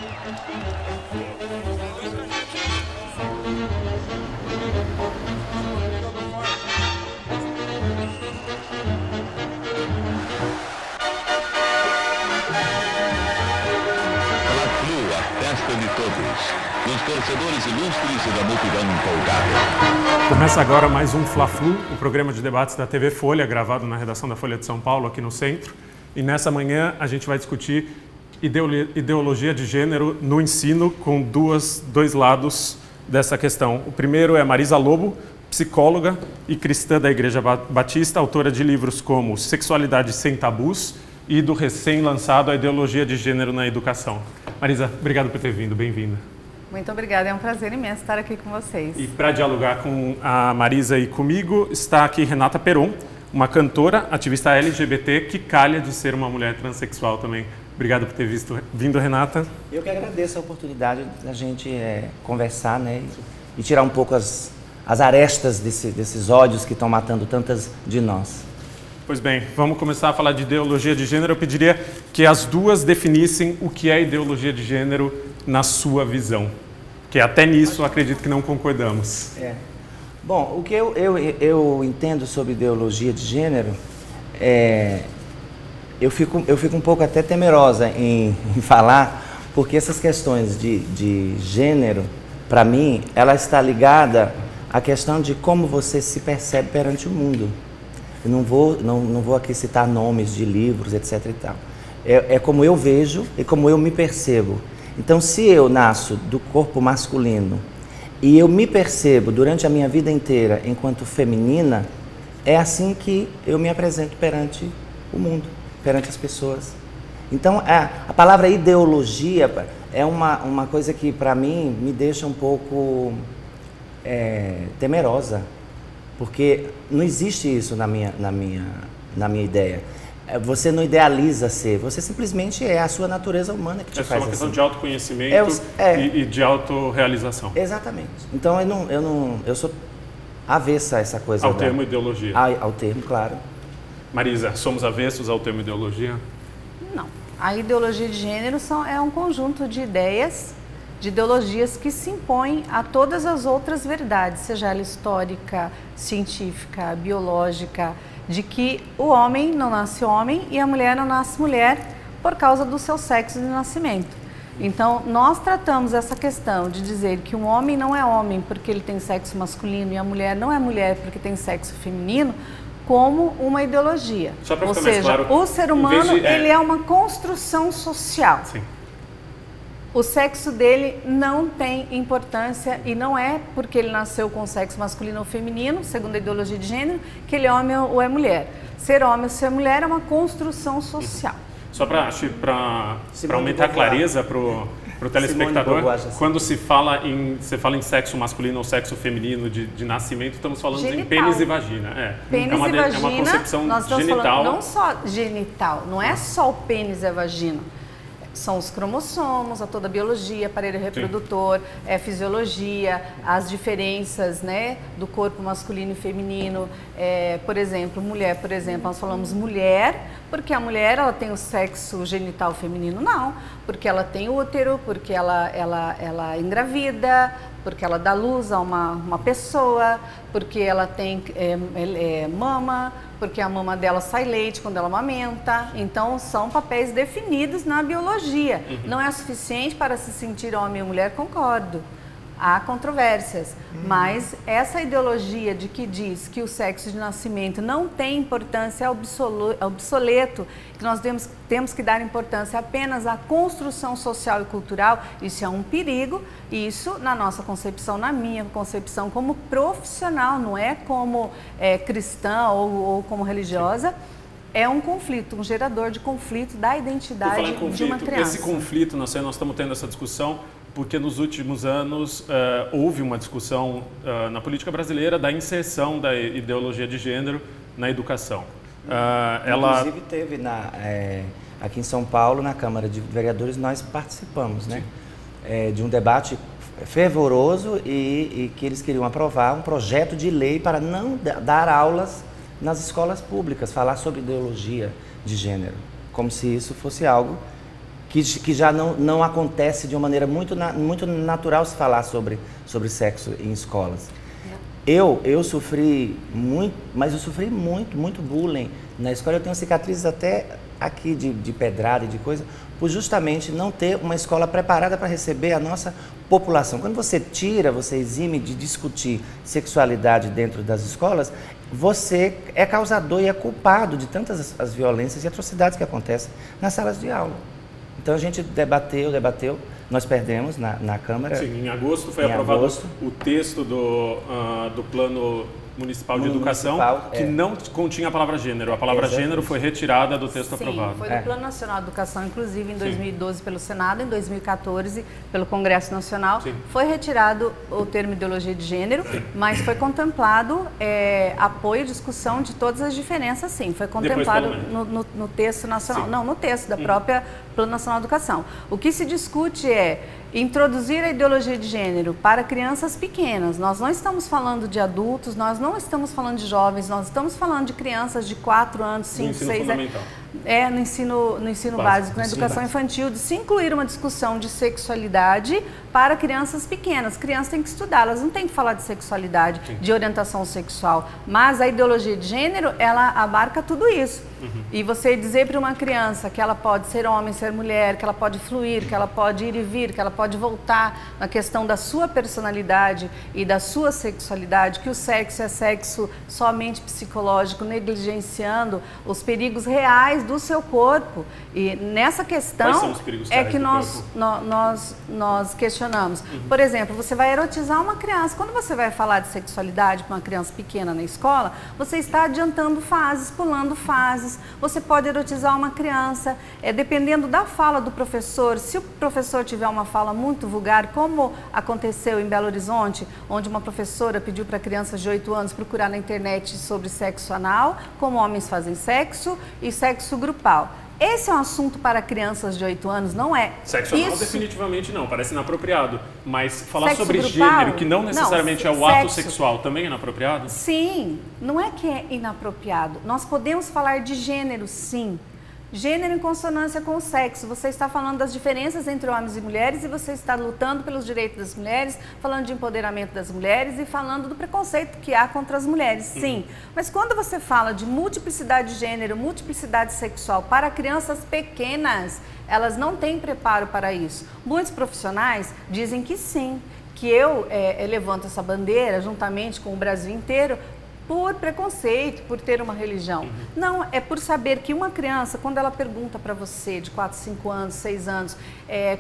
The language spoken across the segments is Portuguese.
De todos, dos torcedores ilustres e da multidão empolgada. Começa agora mais um Fla-Flu, o programa de debates da TV Folha, gravado na redação da Folha de São Paulo, aqui no centro. E nessa manhã a gente vai discutir ideologia de gênero no ensino com dois lados dessa questão. O primeiro é Marisa Lobo, psicóloga e cristã da Igreja Batista, autora de livros como Sexualidade Sem Tabus e do recém-lançado A Ideologia de Gênero na Educação. Marisa, obrigado por ter vindo, bem-vinda. Muito obrigada, é um prazer imenso estar aqui com vocês. E para dialogar com a Marisa e comigo, está aqui Renata Peron, uma cantora, ativista LGBT, que calha de ser uma mulher transexual também. Obrigado por ter vindo, Renata. Eu que agradeço a oportunidade da gente conversar, né, e tirar um pouco as arestas desses ódios que estão matando tantas de nós. Pois bem, vamos começar a falar de ideologia de gênero. Eu pediria que as duas definissem o que é ideologia de gênero na sua visão, que até nisso eu acredito que não concordamos. Bom, o que eu entendo sobre ideologia de gênero, eu fico um pouco até temerosa em falar, porque essas questões de gênero, para mim, ela está ligada à questão de como você se percebe perante o mundo. Eu não vou aqui citar nomes de livros, etc. e tal. É como eu vejo e como eu me percebo. Então, se eu nasço do corpo masculino e eu me percebo durante a minha vida inteira enquanto feminina, é assim que eu me apresento perante o mundo, perante as pessoas. Então, a palavra ideologia é uma coisa que, para mim, me deixa um pouco temerosa. Porque não existe isso na minha ideia. Você não idealiza ser, você simplesmente é a sua natureza humana que te faz assim. É uma questão de autoconhecimento e de autorrealização. Exatamente. Então eu sou avessa a essa coisa. Ao termo ideologia. Ao termo, claro. Marisa, somos avessos ao termo ideologia? Não. A ideologia de gênero é um conjunto de ideias, de ideologias que se impõem a todas as outras verdades, seja ela histórica, científica, biológica, de que o homem não nasce homem e a mulher não nasce mulher por causa do seu sexo de nascimento. Então, nós tratamos essa questão de dizer que um homem não é homem porque ele tem sexo masculino e a mulher não é mulher porque tem sexo feminino, como uma ideologia. Só para Ou ficar seja, mais claro, o ser humano ele é uma construção social. Sim. O sexo dele não tem importância e não é porque ele nasceu com sexo masculino ou feminino, segundo a ideologia de gênero, que ele é homem ou é mulher. Ser homem ou ser mulher é uma construção social. Só para aumentar a clareza para o telespectador, quando se fala em sexo masculino ou sexo feminino de nascimento, estamos falando genital. Em pênis e vagina. Pênis e vagina, é uma concepção nós estamos genital. Falando, não só genital, não é só o pênis e a vagina. São os cromossomos, toda a biologia, aparelho reprodutor, fisiologia, as diferenças, né, do corpo masculino e feminino. Por exemplo, mulher, nós falamos mulher, porque a mulher ela tem o sexo genital feminino? Não, porque ela tem útero, porque ela engravida, porque ela dá luz a uma pessoa, porque ela tem mama, porque a mama dela sai leite quando ela amamenta. Então, são papéis definidos na biologia. Não é suficiente para se sentir homem ou mulher, concordo. Há controvérsias, mas essa ideologia de que diz que o sexo de nascimento não tem importância, é obsoleto, que nós temos que dar importância apenas à construção social e cultural, isso é um perigo, isso na nossa concepção, na minha concepção como profissional, não é como cristã ou como religiosa. É um conflito, um gerador de conflito da identidade de uma criança. Esse conflito, nós estamos tendo essa discussão porque nos últimos anos houve uma discussão na política brasileira da inserção da ideologia de gênero na educação. Inclusive teve aqui em São Paulo, na Câmara de Vereadores, nós participamos, né, de um debate fervoroso e que eles queriam aprovar um projeto de lei para não dar aulas nas escolas públicas, falar sobre ideologia de gênero, como se isso fosse algo que já não acontece de uma maneira muito natural se falar sobre sexo em escolas. Eu sofri muito, mas eu sofri muito bullying na escola. Eu tenho cicatrizes até aqui de pedrada e de coisa, por justamente não ter uma escola preparada para receber a nossa população. Quando você exime de discutir sexualidade dentro das escolas, você é causador e é culpado de tantas as violências e atrocidades que acontecem nas salas de aula. Então a gente debateu, nós perdemos na Câmara. Sim, em agosto foi aprovado o texto do Plano Municipal de Educação, que não continha a palavra gênero. A palavra gênero foi retirada do texto aprovado. Foi do Plano Nacional de Educação, inclusive em 2012 pelo Senado, em 2014 pelo Congresso Nacional. Foi retirado o termo ideologia de gênero, mas foi contemplado apoio e discussão de todas as diferenças, sim. Foi contemplado no texto nacional, não, no texto da própria Plano Nacional de Educação. O que se discute é introduzir a ideologia de gênero para crianças pequenas. Nós não estamos falando de adultos, nós não estamos falando de jovens, nós estamos falando de crianças de 4 anos, 5, 6 anos. No ensino básico, na educação infantil, de se incluir uma discussão de sexualidade para crianças pequenas. Crianças têm que estudar, elas não têm que falar de sexualidade, de orientação sexual. Mas a ideologia de gênero, ela abarca tudo isso. E você dizer para uma criança que ela pode ser homem, ser mulher, que ela pode fluir, que ela pode ir e vir, que ela pode voltar na questão da sua personalidade e da sua sexualidade, que o sexo é sexo somente psicológico, negligenciando os perigos reais do seu corpo. E nessa questão Quais são os perigos é que nós questionamos. Por exemplo, você vai erotizar uma criança. Quando você vai falar de sexualidade para uma criança pequena na escola, você está adiantando fases, pulando fases. Você pode erotizar uma criança, dependendo da fala do professor. Se o professor tiver uma fala muito vulgar, como aconteceu em Belo Horizonte, onde uma professora pediu para crianças de 8 anos procurar na internet sobre sexo anal, como homens fazem sexo e sexo grupal. Esse é um assunto para crianças de 8 anos, não é? Sexo anal definitivamente não, parece inapropriado. Mas falar Sexo sobre grupal, gênero, que não necessariamente é o ato sexual, também é inapropriado? Sim, não é que é inapropriado. Nós podemos falar de gênero, sim. Gênero em consonância com o sexo. Você está falando das diferenças entre homens e mulheres e você está lutando pelos direitos das mulheres, falando de empoderamento das mulheres e falando do preconceito que há contra as mulheres, sim. Mas quando você fala de multiplicidade de gênero, multiplicidade sexual para crianças pequenas, elas não têm preparo para isso. Muitos profissionais dizem que sim, que eu levanto essa bandeira juntamente com o Brasil inteiro, por preconceito, por ter uma religião. Não, é por saber que uma criança, quando ela pergunta para você, de 4, 5 anos, 6 anos,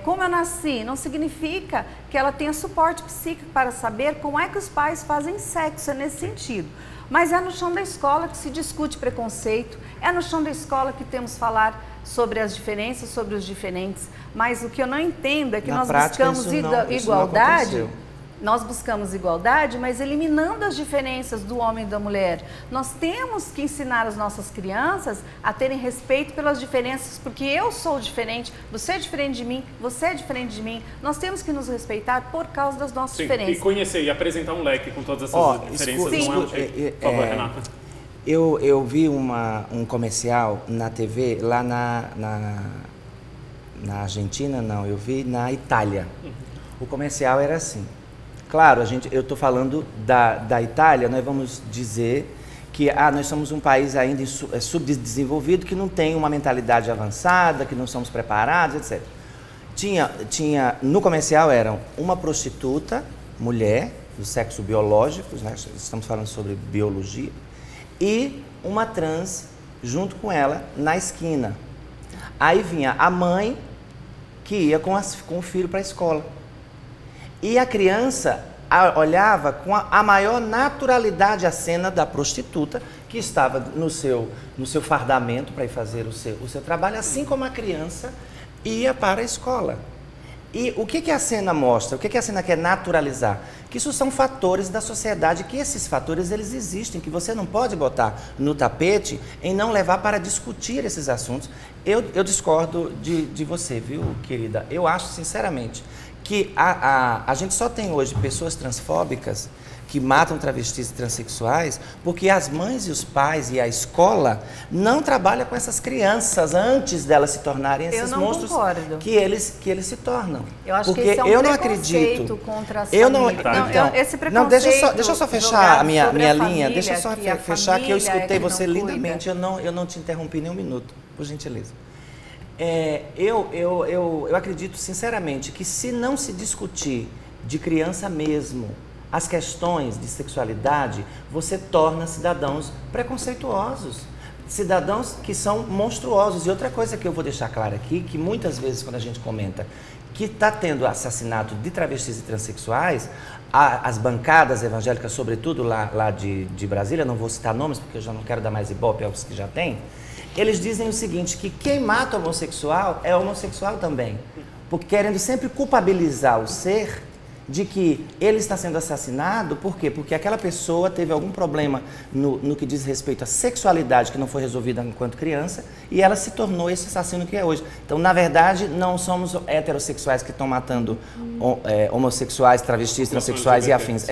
como eu nasci, não significa que ela tenha suporte psíquico para saber como é que os pais fazem sexo, é nesse sentido. Mas é no chão da escola que se discute preconceito, é no chão da escola que temos que falar sobre as diferenças, sobre os diferentes. Mas o que eu não entendo é que nós buscamos igualdade. Nós buscamos igualdade, mas eliminando as diferenças do homem e da mulher. Nós temos que ensinar as nossas crianças a terem respeito pelas diferenças, porque eu sou diferente, você é diferente de mim, você é diferente de mim. Nós temos que nos respeitar por causa das nossas diferenças. E conhecer e apresentar um leque com todas essas diferenças. Por favor, Renata. Eu vi um comercial na TV lá na Argentina, não, eu vi na Itália. O comercial era assim. Claro, eu estou falando da Itália, nós vamos dizer que nós somos um país ainda subdesenvolvido, que não tem uma mentalidade avançada, que não somos preparados, etc. No comercial eram uma prostituta, mulher, do sexo biológico, né? Estamos falando sobre biologia, e uma trans junto com ela na esquina. Aí vinha a mãe que ia com o filho para a escola. E a criança olhava com a maior naturalidade a cena da prostituta que estava no seu fardamento para ir fazer o seu trabalho, assim como a criança ia para a escola. E o que a cena mostra? O que a cena quer naturalizar? Que isso são fatores da sociedade, que esses fatores eles existem, que você não pode botar no tapete em não levar para discutir esses assuntos. Eu discordo de você, viu, querida? Eu acho, sinceramente, que a gente só tem hoje pessoas transfóbicas que matam travestis e transexuais, porque as mães e os pais e a escola não trabalham com essas crianças antes delas se tornarem esses monstros que eles se tornam. Eu acho porque que esse é um eu não acredito acredito contra as eu não, famílias. então, esse não, deixa eu só fechar a minha linha, família, deixa eu só fechar que eu escutei você lindamente, eu não te interrompi nem um minuto, por gentileza. Eu acredito sinceramente que se não se discutir de criança mesmo as questões de sexualidade, você torna cidadãos preconceituosos, cidadãos que são monstruosos. E outra coisa que eu vou deixar clara aqui, que muitas vezes quando a gente comenta que está tendo assassinato de travestis e transexuais, as bancadas evangélicas, sobretudo lá de Brasília, não vou citar nomes porque eu já não quero dar mais ibope aos que já tem, eles dizem o seguinte, que quem mata o homossexual é homossexual também, porque querendo sempre culpabilizar o ser de que ele está sendo assassinado, por quê? Porque aquela pessoa teve algum problema no que diz respeito à sexualidade que não foi resolvida enquanto criança e ela se tornou esse assassino que é hoje. Então, na verdade, não somos heterossexuais que estão matando homossexuais, travestis, transexuais e afins.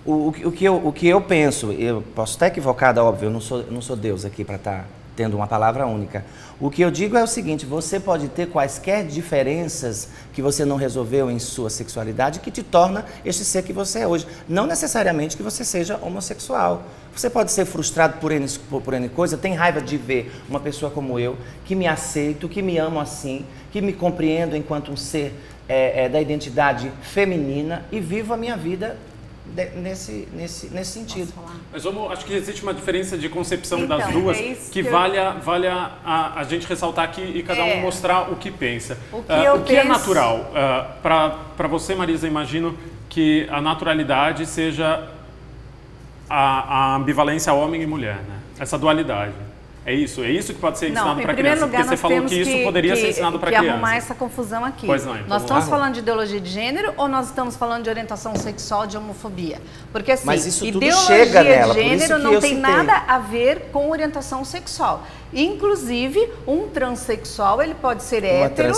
O que eu penso, eu posso estar equivocada, óbvio, eu não sou Deus aqui para estar tendo uma palavra única. O que eu digo é o seguinte, você pode ter quaisquer diferenças que você não resolveu em sua sexualidade que te torna este ser que você é hoje. Não necessariamente que você seja homossexual. Você pode ser frustrado por N coisa, tem raiva de ver uma pessoa como eu, que me aceito, que me amo assim, que me compreendo enquanto um ser da identidade feminina e vivo a minha vida nesse sentido. Mas acho que existe uma diferença de concepção das duas que vale a gente ressaltar aqui e cada um mostrar o que pensa. O que é natural? Para você, Marisa, imagino que a naturalidade seja a ambivalência homem e mulher, né? Essa dualidade. É isso que pode ser ensinado para criança, porque você falou que isso poderia ser ensinado para criança. Arrumar essa confusão aqui. Pois não, então nós estamos falando de ideologia de gênero ou nós estamos falando de orientação sexual, de homofobia? Porque assim, mas isso tudo ideologia chega nela, de gênero não tem citei. nada a ver com orientação sexual. Inclusive, um transexual, ele pode ser hétero,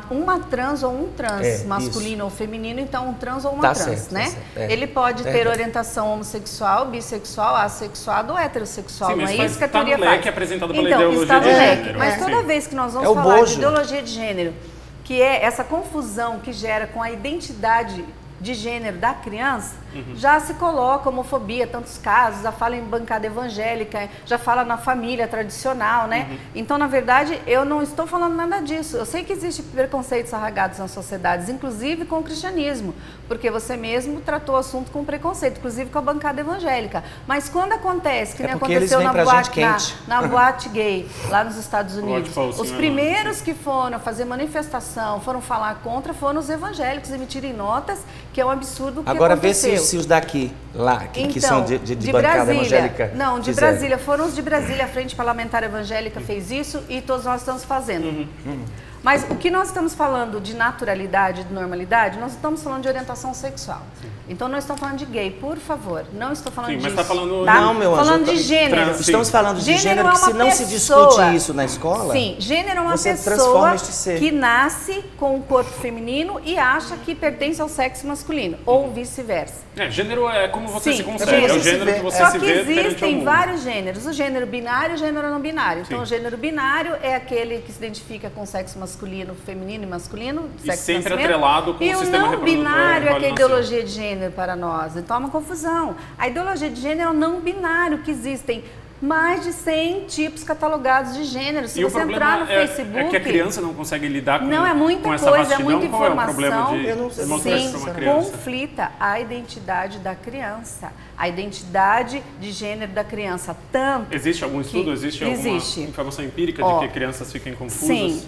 uma trans ou um trans, masculino ou feminino, então um trans ou uma trans, né? Ele pode ter orientação homossexual, bissexual, assexuado ou heterossexual. Sim, não é isso que a tá teoria no leque faz. apresentado pela Então, ideologia está no de leque. gênero. Mas toda vez que nós vamos falar de ideologia de gênero, que é essa confusão que gera com a identidade de gênero da criança, já se coloca homofobia, tantos casos, já fala em bancada evangélica, já fala na família tradicional, né? Então, na verdade, eu não estou falando nada disso. Eu sei que existem preconceitos arraigados nas sociedades, inclusive com o cristianismo, porque você mesmo tratou o assunto com preconceito, inclusive com a bancada evangélica. Mas quando acontece, que nem aconteceu na boate gay, lá nos Estados Unidos, os primeiros que foram fazer manifestação, foram falar contra, foram os evangélicos emitirem notas, que é um absurdo o que agora aconteceu. Vê se os daqui, lá, que então, são de bancada evangélica. Não, de Brasília. Foram os de Brasília, a Frente Parlamentar Evangélica fez isso e todos nós estamos fazendo. Mas o que nós estamos falando de naturalidade, de normalidade, nós estamos falando de orientação sexual. Então não estamos falando de gay, por favor. Não estou falando disso. Mas está falando... Tá? Não, meu anjo. Falando de gênero. Estamos falando de gênero que se não se discute isso na escola... Sim, gênero é uma você pessoa este ser. que nasce com o corpo feminino e acha que pertence ao sexo masculino, ou vice-versa. Gênero é como você se concebe, gênero. é o gênero que você Só se que vê perante o existem mundo. vários gêneros, o gênero binário e o gênero não binário. Então, o gênero binário é aquele que se identifica com o sexo masculino, feminino e masculino, E sexo sempre nascimento. atrelado com o sistema reprodutor. E o não binário é que é a nasceu. ideologia de gênero para nós. Então, é uma confusão. A ideologia de gênero é o não binário, que existem mais de 100 tipos catalogados de gênero. Se você entrar no Facebook... É que a criança não consegue lidar com, não, é muita com essa coisa, vastidão. é muita Qual informação. é o problema de mostrar isso para uma criança? Conflita a identidade da criança, a identidade de gênero da criança. Tanto Existe algum estudo, existe alguma informação empírica de que crianças fiquem confusas? Sim.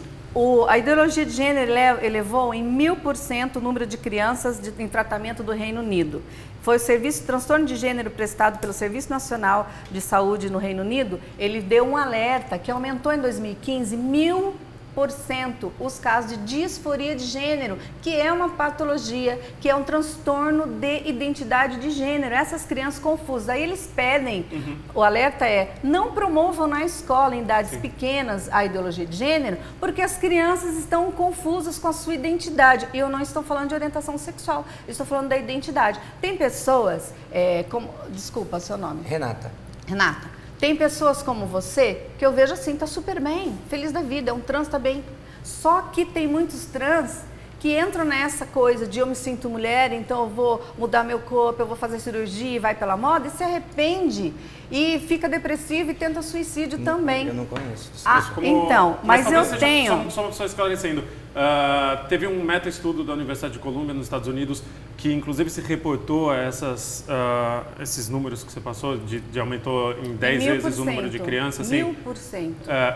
A ideologia de gênero elevou em 1000% o número de crianças em tratamento do Reino Unido. Foi o serviço de transtorno de gênero prestado pelo Serviço Nacional de Saúde no Reino Unido, ele deu um alerta que aumentou em 2015 90% os casos de disforia de gênero, que é uma patologia, que é um transtorno de identidade de gênero. Essas crianças confusas. Aí eles pedem, o alerta é, não promovam na escola, em idades pequenas, a ideologia de gênero, porque as crianças estão confusas com a sua identidade. E eu não estou falando de orientação sexual, eu estou falando da identidade. Tem pessoas, desculpa, seu nome. Renata. Tem pessoas como você que eu vejo assim, tá super bem, feliz da vida, é um trans, tá bem. Só que tem muitos trans que entram nessa coisa de eu me sinto mulher, então eu vou mudar meu corpo, eu vou fazer cirurgia e vai pela moda, e se arrepende e fica depressivo e tenta suicídio também. Eu não conheço. Então, mas eu tenho... Só uma pessoa esclarecendo. Teve um meta-estudo da Universidade de Colômbia, nos Estados Unidos, que inclusive se reportou a esses números que você passou, de aumentou em 10 vezes o número de crianças. 1000%.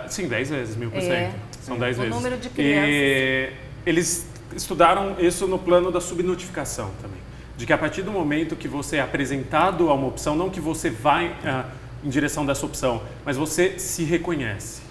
Sim, 10 vezes, 1000%. São 10 vezes. O número de crianças. E eles estudaram isso no plano da subnotificação também. De que a partir do momento que você é apresentado a uma opção, não que você vai em direção dessa opção, mas você se reconhece.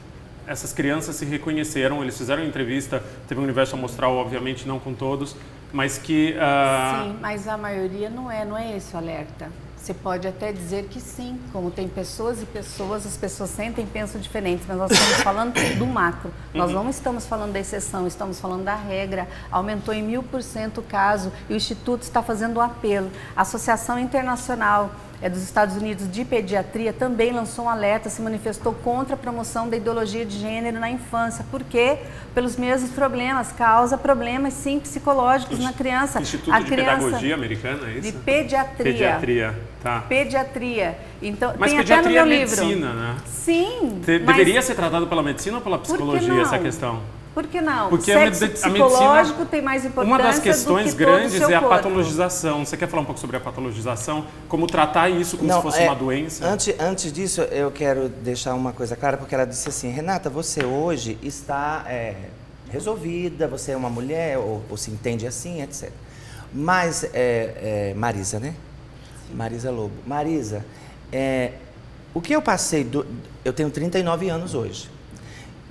Essas crianças se reconheceram, eles fizeram entrevista, teve um universo amostral, obviamente, não com todos, mas que... Sim, mas a maioria não é esse o alerta. Você pode até dizer que sim, como tem pessoas e pessoas, as pessoas sentem e pensam diferentes, mas nós estamos falando do macro. Nós não estamos falando da exceção, estamos falando da regra. Aumentou em 1000% o caso e o Instituto está fazendo um apelo. A Associação Internacional dos Estados Unidos de Pediatria também lançou um alerta, se manifestou contra a promoção da ideologia de gênero na infância. Por quê? Pelos mesmos problemas, causa problemas, sim, psicológicos na criança. Instituto de Pedagogia Americana, é isso? De Pediatria. Pediatria, tá. Pediatria. Então, mas tem pediatria até no meu é medicina, livro. né? Sim. Deveria ser tratado pela medicina ou pela psicologia essa questão? Por que não? Porque Sexo psicológico medicina, tem mais importância uma das questões do que todo grandes o seu é a corpo. patologização. Você quer falar um pouco sobre a patologização? Como tratar isso como se fosse uma doença? Antes disso, eu quero deixar uma coisa clara, porque ela disse assim, Renata, você hoje está resolvida, você é uma mulher, ou se entende assim, etc. Mas, Marisa, né? Sim. Marisa Lobo. Marisa, o que eu passei, eu tenho 39 anos hoje.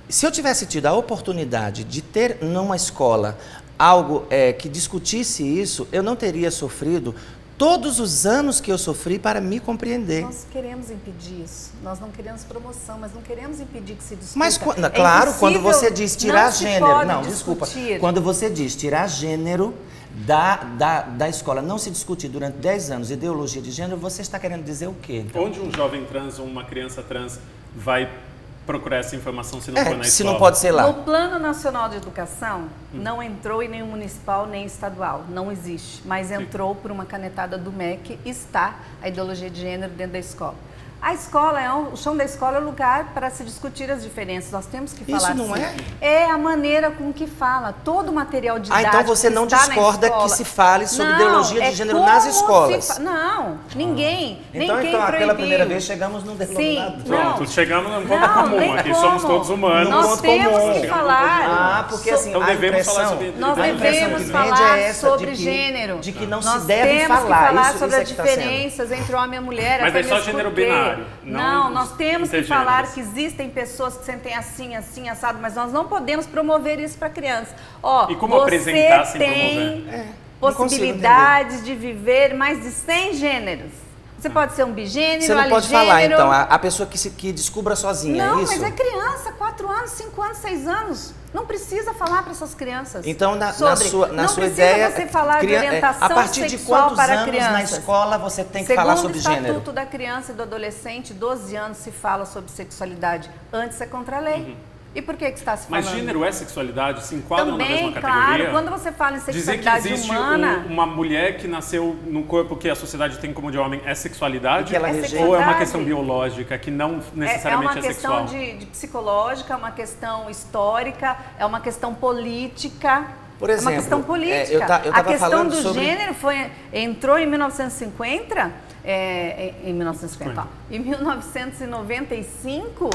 Se eu tivesse tido a oportunidade de ter numa escola algo que discutisse isso, eu não teria sofrido todos os anos que eu sofri para me compreender. Nós queremos impedir isso. Nós não queremos promoção, mas não queremos impedir que se discuta. Mas, claro, quando você diz tirar gênero... Não, desculpa. Quando você diz tirar gênero da escola, não se discutir durante 10 anos ideologia de gênero, você está querendo dizer o quê? Então? Onde um jovem trans ou uma criança trans vai procurar essa informação se não for na escola? Se não pode ser lá. No Plano Nacional de Educação, não entrou em nenhum municipal nem estadual, não existe, mas entrou por uma canetada do MEC, está a ideologia de gênero dentro da escola. A escola, o chão da escola é o lugar para se discutir as diferenças. Nós temos que falar. Isso não assim. é? É a maneira com que fala. Todo o material didático. Então você não discorda que se fale sobre ideologia de gênero nas escolas? Não, ninguém. Então, nem quem pela primeira vez chegamos num denominador. Pronto, chegamos num ponto comum. Aqui somos todos humanos. Nós temos que falar. Porque assim, então devemos falar sobre nós devemos falar sobre gênero. De que não se deve falar. Nós temos que falar sobre as diferenças entre homem e mulher. Mas é só gênero binário. Não, nós temos que falar que existem pessoas que sentem assim, assado, mas nós não podemos promover isso para criança. E como apresentar sem promover? Possibilidades de viver mais de 100 gêneros. Você pode ser um bigênero, você não pode falar, então, a pessoa que descubra sozinha, não, é isso? Não, mas é criança, 4 anos, 5 anos, 6 anos. Não precisa falar para essas crianças. Então, na sua ideia... Não precisa você falar de orientação a partir de sexual quantos para anos crianças. Na escola você tem que falar sobre gênero? Segundo o Estatuto da Criança e do Adolescente, 12 anos se fala sobre sexualidade. Antes é contra a lei. E por que está se falando? Mas gênero é sexualidade? Se enquadram na mesma categoria? Claro, quando você fala em sexualidade humana... Dizer que existe uma mulher que nasceu num corpo que a sociedade tem como de homem é sexualidade? Ou é uma questão biológica que não necessariamente é sexual? É uma questão de psicológica, é uma questão histórica, é uma questão política. Por exemplo, é uma questão política. A questão do gênero entrou em 1950... Em 1995,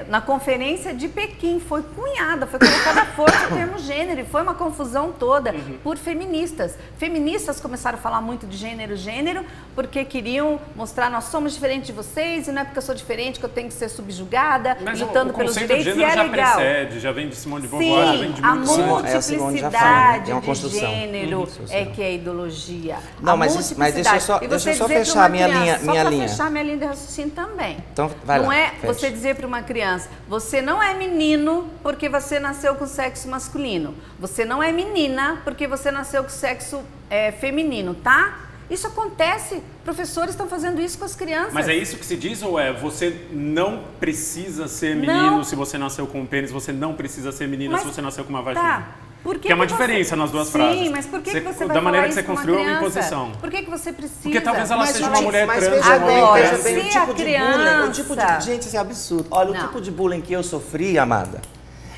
na conferência de Pequim, foi cunhada, foi colocada à força o termo gênero, e foi uma confusão toda por feministas. Feministas começaram a falar muito de gênero, porque queriam mostrar, nós somos diferentes de vocês, e não é porque eu sou diferente que eu tenho que ser subjugada, mas lutando pelos direitos, de e é já legal. Precede, já vem de Simone de Beauvoir, Sim, vem de a muitos multiplicidade uma de construção. gênero é que é ideologia. Não, mas deixa eu só fechar minha linha. Só para fechar minha linha de raciocínio também. Então, vai lá, não é fecha. você dizer para uma criança, você não é menino porque você nasceu com sexo masculino. Você não é menina porque você nasceu com sexo feminino, tá? Isso acontece. Professores estão fazendo isso com as crianças. Mas é isso que se diz ou você não precisa ser menino se você nasceu com um pênis, você não precisa ser menina se você nasceu com uma vagina? Tá. Por que é uma diferença nas duas frases. Sim, mas por que você vai da maneira falar que você isso com uma construiu uma criança? imposição. Por que você precisa? Porque talvez ela seja uma mulher trans. Veja Agora, bem, se a criança... o tipo de... Gente, isso é absurdo. Olha, o tipo de bullying que eu sofri, amada,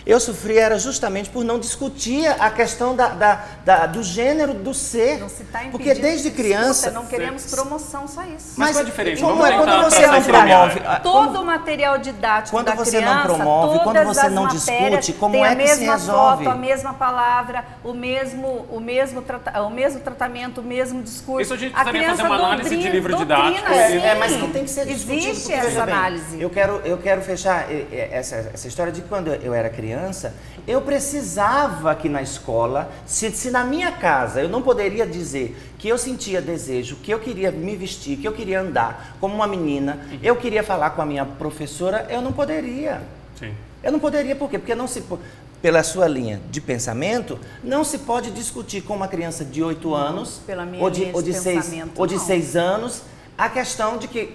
eu sofri era justamente por não discutir a questão do gênero do ser. Não se está impedindo. Porque desde criança... Não queremos promoção, só isso. Mas qual a diferença? Como é quando você não promove? Todo o material didático quando da você criança, não promove, quando todas você as não matérias discute, como tem é a que se mesma resolve? foto, a mesma palavra, o mesmo tratamento, o mesmo discurso. Isso a gente precisaria fazer uma análise de livro didático. Mas que tem que ser discutido. Existe essa análise. Eu quero fechar essa história de quando eu era criança, eu precisava que na escola, se na minha casa eu não poderia dizer que eu sentia desejo, que eu queria me vestir, que eu queria andar como uma menina, eu queria falar com a minha professora, eu não poderia. Sim. Eu não poderia, por quê? Porque não se... Pela sua linha de pensamento, não se pode discutir com uma criança de 8 anos ou de 6 anos a questão de que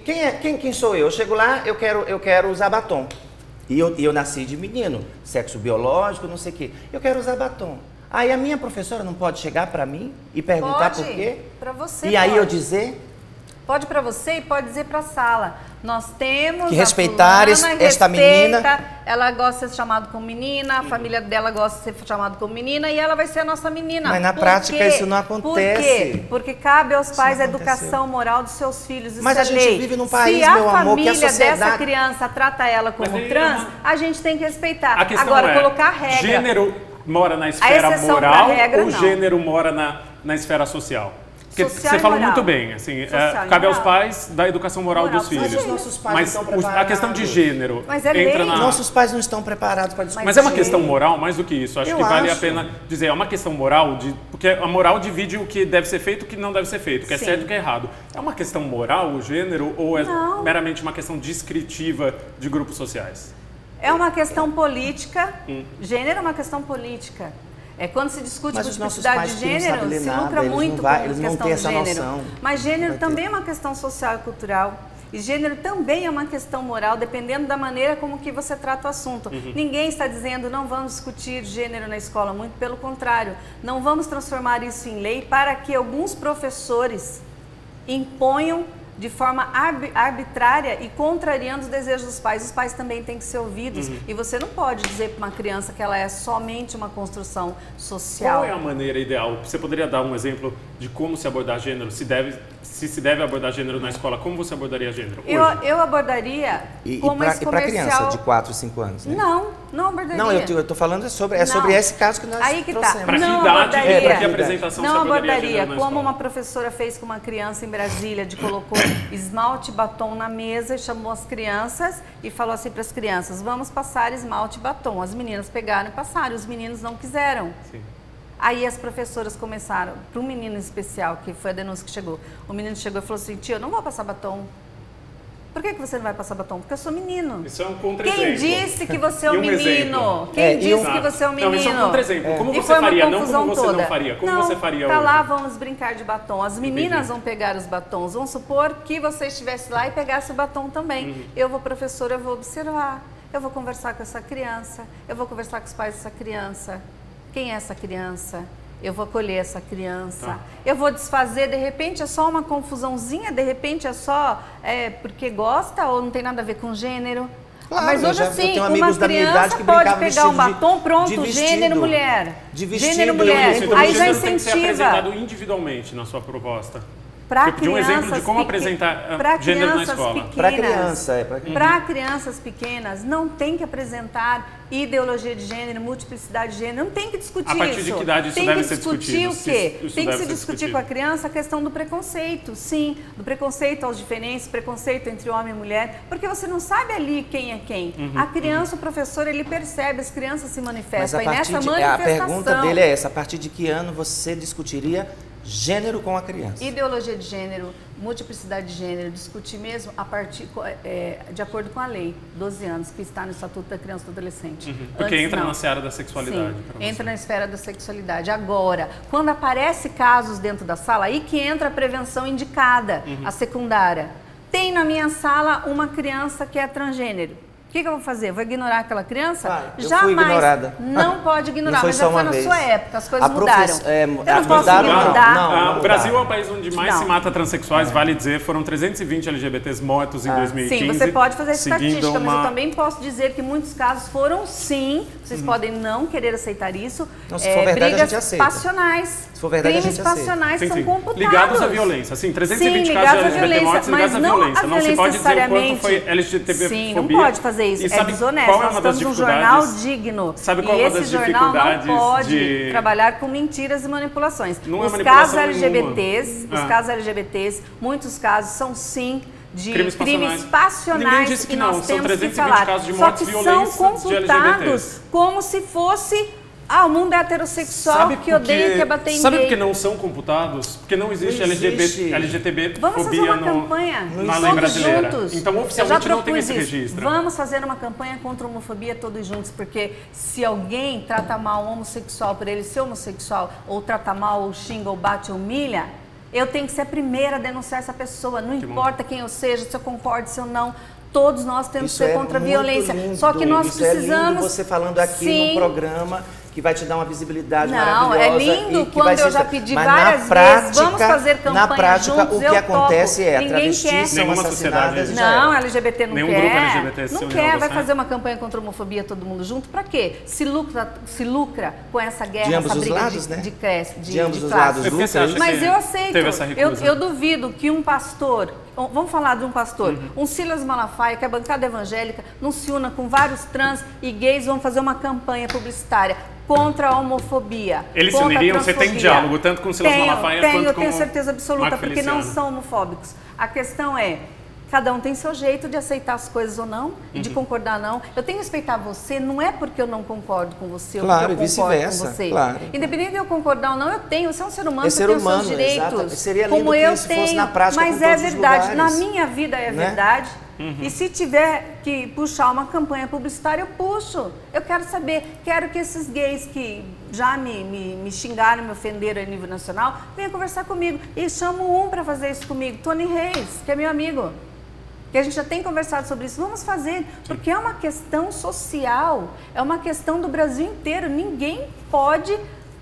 quem sou eu? Eu chego lá, eu quero usar batom. E eu nasci de menino, sexo biológico, não sei o quê. Eu quero usar batom. Aí a minha professora não pode chegar para mim e perguntar por quê? Para você. E aí eu dizer? Pode para você e pode dizer para a sala. Nós temos que respeitar esta menina. Ela gosta de ser chamada como menina, a família dela gosta de ser chamada como menina e ela vai ser a nossa menina. Mas na prática isso não acontece. Por quê? Porque cabe aos pais a educação moral dos seus filhos. Mas a gente vive num país, meu amor, que a sociedade... Se a família dessa criança trata ela como trans, a gente tem que respeitar. A questão agora, colocar regra. Gênero mora na esfera moral ou gênero mora na esfera social? Porque você falou muito bem, assim, cabe aos pais da educação moral dos filhos. Mas os nossos pais mas não estão preparados. A questão de gênero entra na... Nossos pais não estão preparados para discutir. Mas é uma questão moral, mais do que isso. Acho que vale a pena dizer, é uma questão moral, porque a moral divide o que deve ser feito e o que não deve ser feito, o que é certo e o que é errado. É uma questão moral, o gênero, ou é meramente uma questão descritiva de grupos sociais? É uma questão política. Gênero é uma questão política. Quando se discute multiplicidade de gênero, se lucra muito com a questão de gênero. Mas gênero também é uma questão social e cultural. E gênero também é uma questão moral, dependendo da maneira como que você trata o assunto. Ninguém está dizendo não vamos discutir gênero na escola, muito pelo contrário. Não vamos transformar isso em lei para que alguns professores imponham de forma arbitrária e contrariando os desejos dos pais. Os pais também têm que ser ouvidos. E você não pode dizer para uma criança que ela é somente uma construção social. Qual é a maneira ideal? Você poderia dar um exemplo de como se abordar gênero? Se se deve abordar gênero na escola, como você abordaria gênero hoje? Eu abordaria como esse comercial... E para criança de 4, 5 anos? Né? Não abordaria. Não, eu estou falando sobre esse caso que nós trouxemos. Para que idade e para que apresentação não você abordaria abordaria, na como escola? uma professora fez com uma criança em Brasília, colocou esmalte e batom na mesa e chamou as crianças e falou assim para as crianças, vamos passar esmalte e batom. As meninas pegaram e passaram, os meninos não quiseram. Sim. Aí as professoras começaram, para um menino especial, que foi a denúncia que chegou, o menino chegou e falou assim, tio, eu não vou passar batom. Por que você não vai passar batom? Porque eu sou menino. Isso é um contra-exemplo. Quem disse que você é um menino? Exemplo. Quem disse que você é um menino? Não, isso é um contra-exemplo. Como você faria? Não como você não faria. Como você faria hoje? Lá, vamos brincar de batom. As meninas vão pegar os batons. Vamos supor que você estivesse lá e pegasse o batom também. Eu vou, professora, eu vou observar. Eu vou conversar com essa criança. Eu vou conversar com os pais dessa criança. Quem é essa criança? Eu vou acolher essa criança, eu vou desfazer, de repente é só uma confusãozinha, de repente é só porque gosta ou não tem nada a ver com gênero. Claro, mas hoje assim, uma criança que pode pegar um batom, pronto, gênero mulher. De vestido, gênero mulher, então, aí já tem que ser incentiva. apresentado individualmente na sua proposta. Para de um exemplo de como apresentar gênero na escola. Para criança, Para crianças pequenas, não tem que apresentar ideologia de gênero, multiplicidade de gênero, não tem que discutir isso. A partir de que idade isso deve ser discutido? Tem que discutir o quê? Isso Tem que deve se ser discutir discutido. com a criança a questão do preconceito, sim, do preconceito aos diferentes, preconceito entre homem e mulher, porque você não sabe ali quem é quem. A criança, o professor, ele percebe, as crianças se manifestam. Mas a pergunta dele é essa, a partir de que ano você discutiria gênero com a criança? Ideologia de gênero, multiplicidade de gênero, discutir mesmo a partir, de acordo com a lei, 12 anos, que está no Estatuto da Criança e do Adolescente. Porque Antes, entra não. na seara da sexualidade. Sim, entra na esfera da sexualidade. Agora, quando aparece casos dentro da sala, aí que entra a prevenção indicada, a secundária. Tem na minha sala uma criança que é transgênero. O que eu vou fazer? Vou ignorar aquela criança? Eu fui ignorada. Não pode ignorar, Não mas já foi na sua época, as coisas mudaram. Eu não posso o Brasil é o país onde mais se mata transexuais, vale dizer, foram 320 LGBTs mortos em 2015. Sim, você pode fazer estatística, mas eu também posso dizer que muitos casos foram sim, vocês podem não querer aceitar isso, não, se for verdade, brigas a gente aceita. passionais. Se for verdade, crimes passionais são computados. Ligados à violência. Sim, 320 casos de LGBT mortos ligados à violência. Não se pode dizer o quanto foi LGBTfobia. Sim, não pode fazer isso. É desonesto. Nós estamos num jornal digno. Sabe qual e é uma das esse jornal não pode trabalhar com mentiras e manipulações. Os casos LGBTs, muitos casos são sim de crimes passionais que nós temos que falar. Só que são computados como se fosse o mundo heterossexual que odeia, que é bater em Sabe gay. por que não são computados? Porque não existe LGBTfobia Vamos fazer uma campanha na lei brasileira. Juntos. Então, oficialmente não tem esse registro. Vamos fazer uma campanha contra a homofobia todos juntos, porque se alguém trata mal um homossexual por ele ser homossexual, ou trata mal, ou xinga, ou bate, ou humilha, eu tenho que ser a primeira a denunciar essa pessoa. Não importa quem eu seja, se eu concordo, se eu não. Todos nós temos que ser contra a violência. Lindo. Só que nós precisamos... É lindo você falando aqui num programa que vai te dar uma visibilidade maravilhosa. Não, é lindo quando eu já pedi várias vezes, vamos fazer campanha na prática, juntos, o que acontece é travestis são Nenhuma assassinadas e não, LGBT não Nenhum quer. Grupo LGBT não quer, vai fazer uma campanha contra a homofobia todo mundo junto, pra quê? Se lucra com essa guerra, de ambos essa briga os lados, né? de ambos os lados lucra. Mas eu aceito, eu duvido que um pastor, vamos falar de um pastor, um Silas Malafaia, que é a bancada evangélica, não se una com vários trans e gays, vão fazer uma campanha publicitária contra a homofobia. Eles se uniriam? Você tem diálogo, tanto com o Silas Malafaia quanto com eu tenho certeza absoluta, porque não são homofóbicos. A questão é, cada um tem seu jeito de aceitar as coisas ou não, e de concordar ou não. Eu tenho que respeitar você, não é porque eu não concordo com você, ou porque eu concordo com você. Claro. Independente de eu concordar ou não, eu tenho. Você é um ser humano, você tem os seus direitos. Seria lindo como que eu isso tenho, fosse na prática mas com é todos os verdade. lugares. Na minha vida é verdade. E se tiver que puxar uma campanha publicitária, eu puxo. Eu quero saber, quero que esses gays que já me xingaram, me ofenderam a nível nacional, venham conversar comigo. E chamo um para fazer isso comigo, Tony Reis, que é meu amigo. Que a gente já tem conversado sobre isso. Vamos fazer, porque é uma questão social, é uma questão do Brasil inteiro. Ninguém pode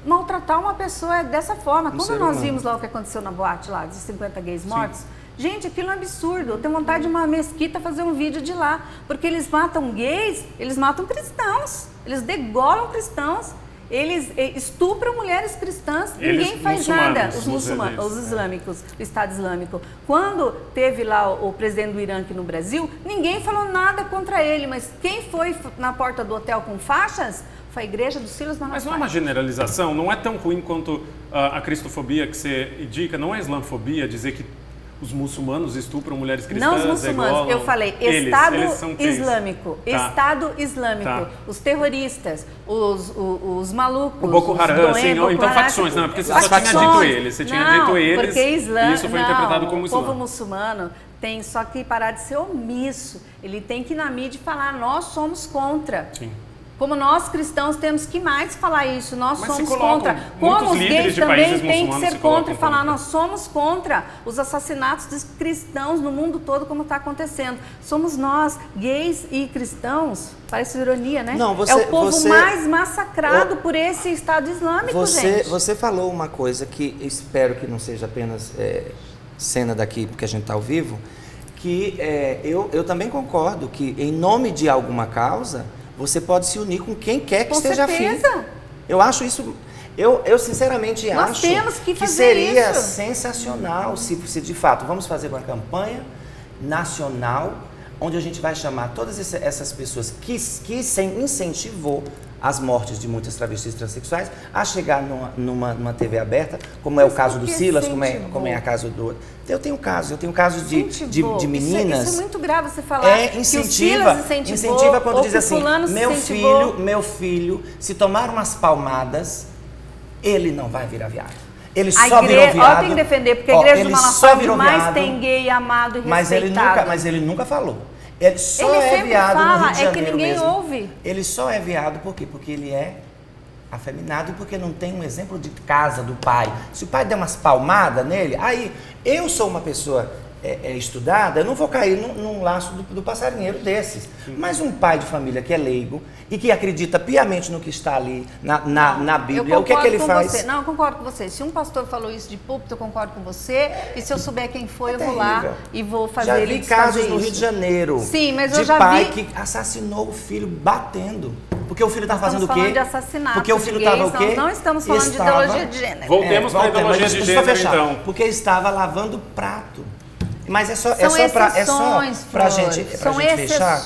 maltratar uma pessoa dessa forma. Quando nós vimos lá o que aconteceu na boate lá, de 50 gays mortos, gente, aquilo é um absurdo. Eu tenho vontade de uma mesquita fazer um vídeo de lá. Porque eles matam gays, eles matam cristãos. Eles degolam cristãos. Eles estupram mulheres cristãs. Ninguém faz nada. Os muçulmanos, os islâmicos, o Estado Islâmico. Quando teve lá o presidente do Irã aqui no Brasil, ninguém falou nada contra ele. Mas quem foi na porta do hotel com faixas foi a igreja do Silas Malafaia. Mas não é uma generalização? Não é tão ruim quanto a cristofobia que você indica? Não é islamofobia dizer que os muçulmanos estupram mulheres cristãs? Não os muçulmanos, eu falei Estado Islâmico. Estado Islâmico. Os terroristas, os malucos, o Boko Haram, então facções, não, porque você só tinha dito eles. Você tinha dito eles porque e isso foi interpretado como islã. O povo muçulmano tem só que parar de ser omisso. Ele tem que ir na mídia e falar, nós somos contra. Sim. Como nós cristãos temos que mais falar isso, nós somos contra. Como os gays também têm que ser contra e falar, nós somos contra os assassinatos de cristãos no mundo todo, como está acontecendo. Somos nós, gays e cristãos, parece ironia, né? Não, é o povo mais massacrado por esse Estado Islâmico, gente. Você falou uma coisa que espero que não seja apenas cena daqui, porque a gente está ao vivo, que eu também concordo que em nome de alguma causa, você pode se unir com quem quer que esteja afim. Eu acho isso... Eu sinceramente Nós acho temos que fazer seria isso. sensacional se de fato vamos fazer uma campanha nacional onde a gente vai chamar todas essas pessoas que incentivou as mortes de muitas travestis transexuais a chegar numa TV aberta, como é o caso do Silas, como é o caso do... Eu tenho caso de meninas... Isso é muito grave você falar incentiva quando diz assim, meu filho, se tomar umas palmadas, ele não vai virar viado. Ele só virou viado. Tem que defender, porque a igreja do Malafaia mais tem gay amado e respeitado. Mas ele nunca falou. Ele só é viado no Rio de Janeiro que ninguém mesmo. ouve. Ele só é viado por quê? Porque ele é afeminado e porque não tem um exemplo de casa do pai. Se o pai der umas palmadas nele, aí eu sou uma pessoa estudada, eu não vou cair num laço do passarinheiro desses. Mas um pai de família que é leigo e que acredita piamente no que está ali na Bíblia, o que é que ele faz? Não, eu concordo com você. Se um pastor falou isso de púlpito, eu concordo com você. E se eu souber quem foi, eu vou lá e vou fazer ele desfazer isso. Já vi casos no Rio de Janeiro. Sim, mas eu já vi. De pai que assassinou o filho batendo. Porque o filho estava fazendo o quê? Estamos falando de assassinato. Porque o filho estava o quê? Não estamos falando de ideologia de gênero. Voltemos para a ideologia de gênero, então. Porque estava lavando prato. Mas é só pra gente fechar.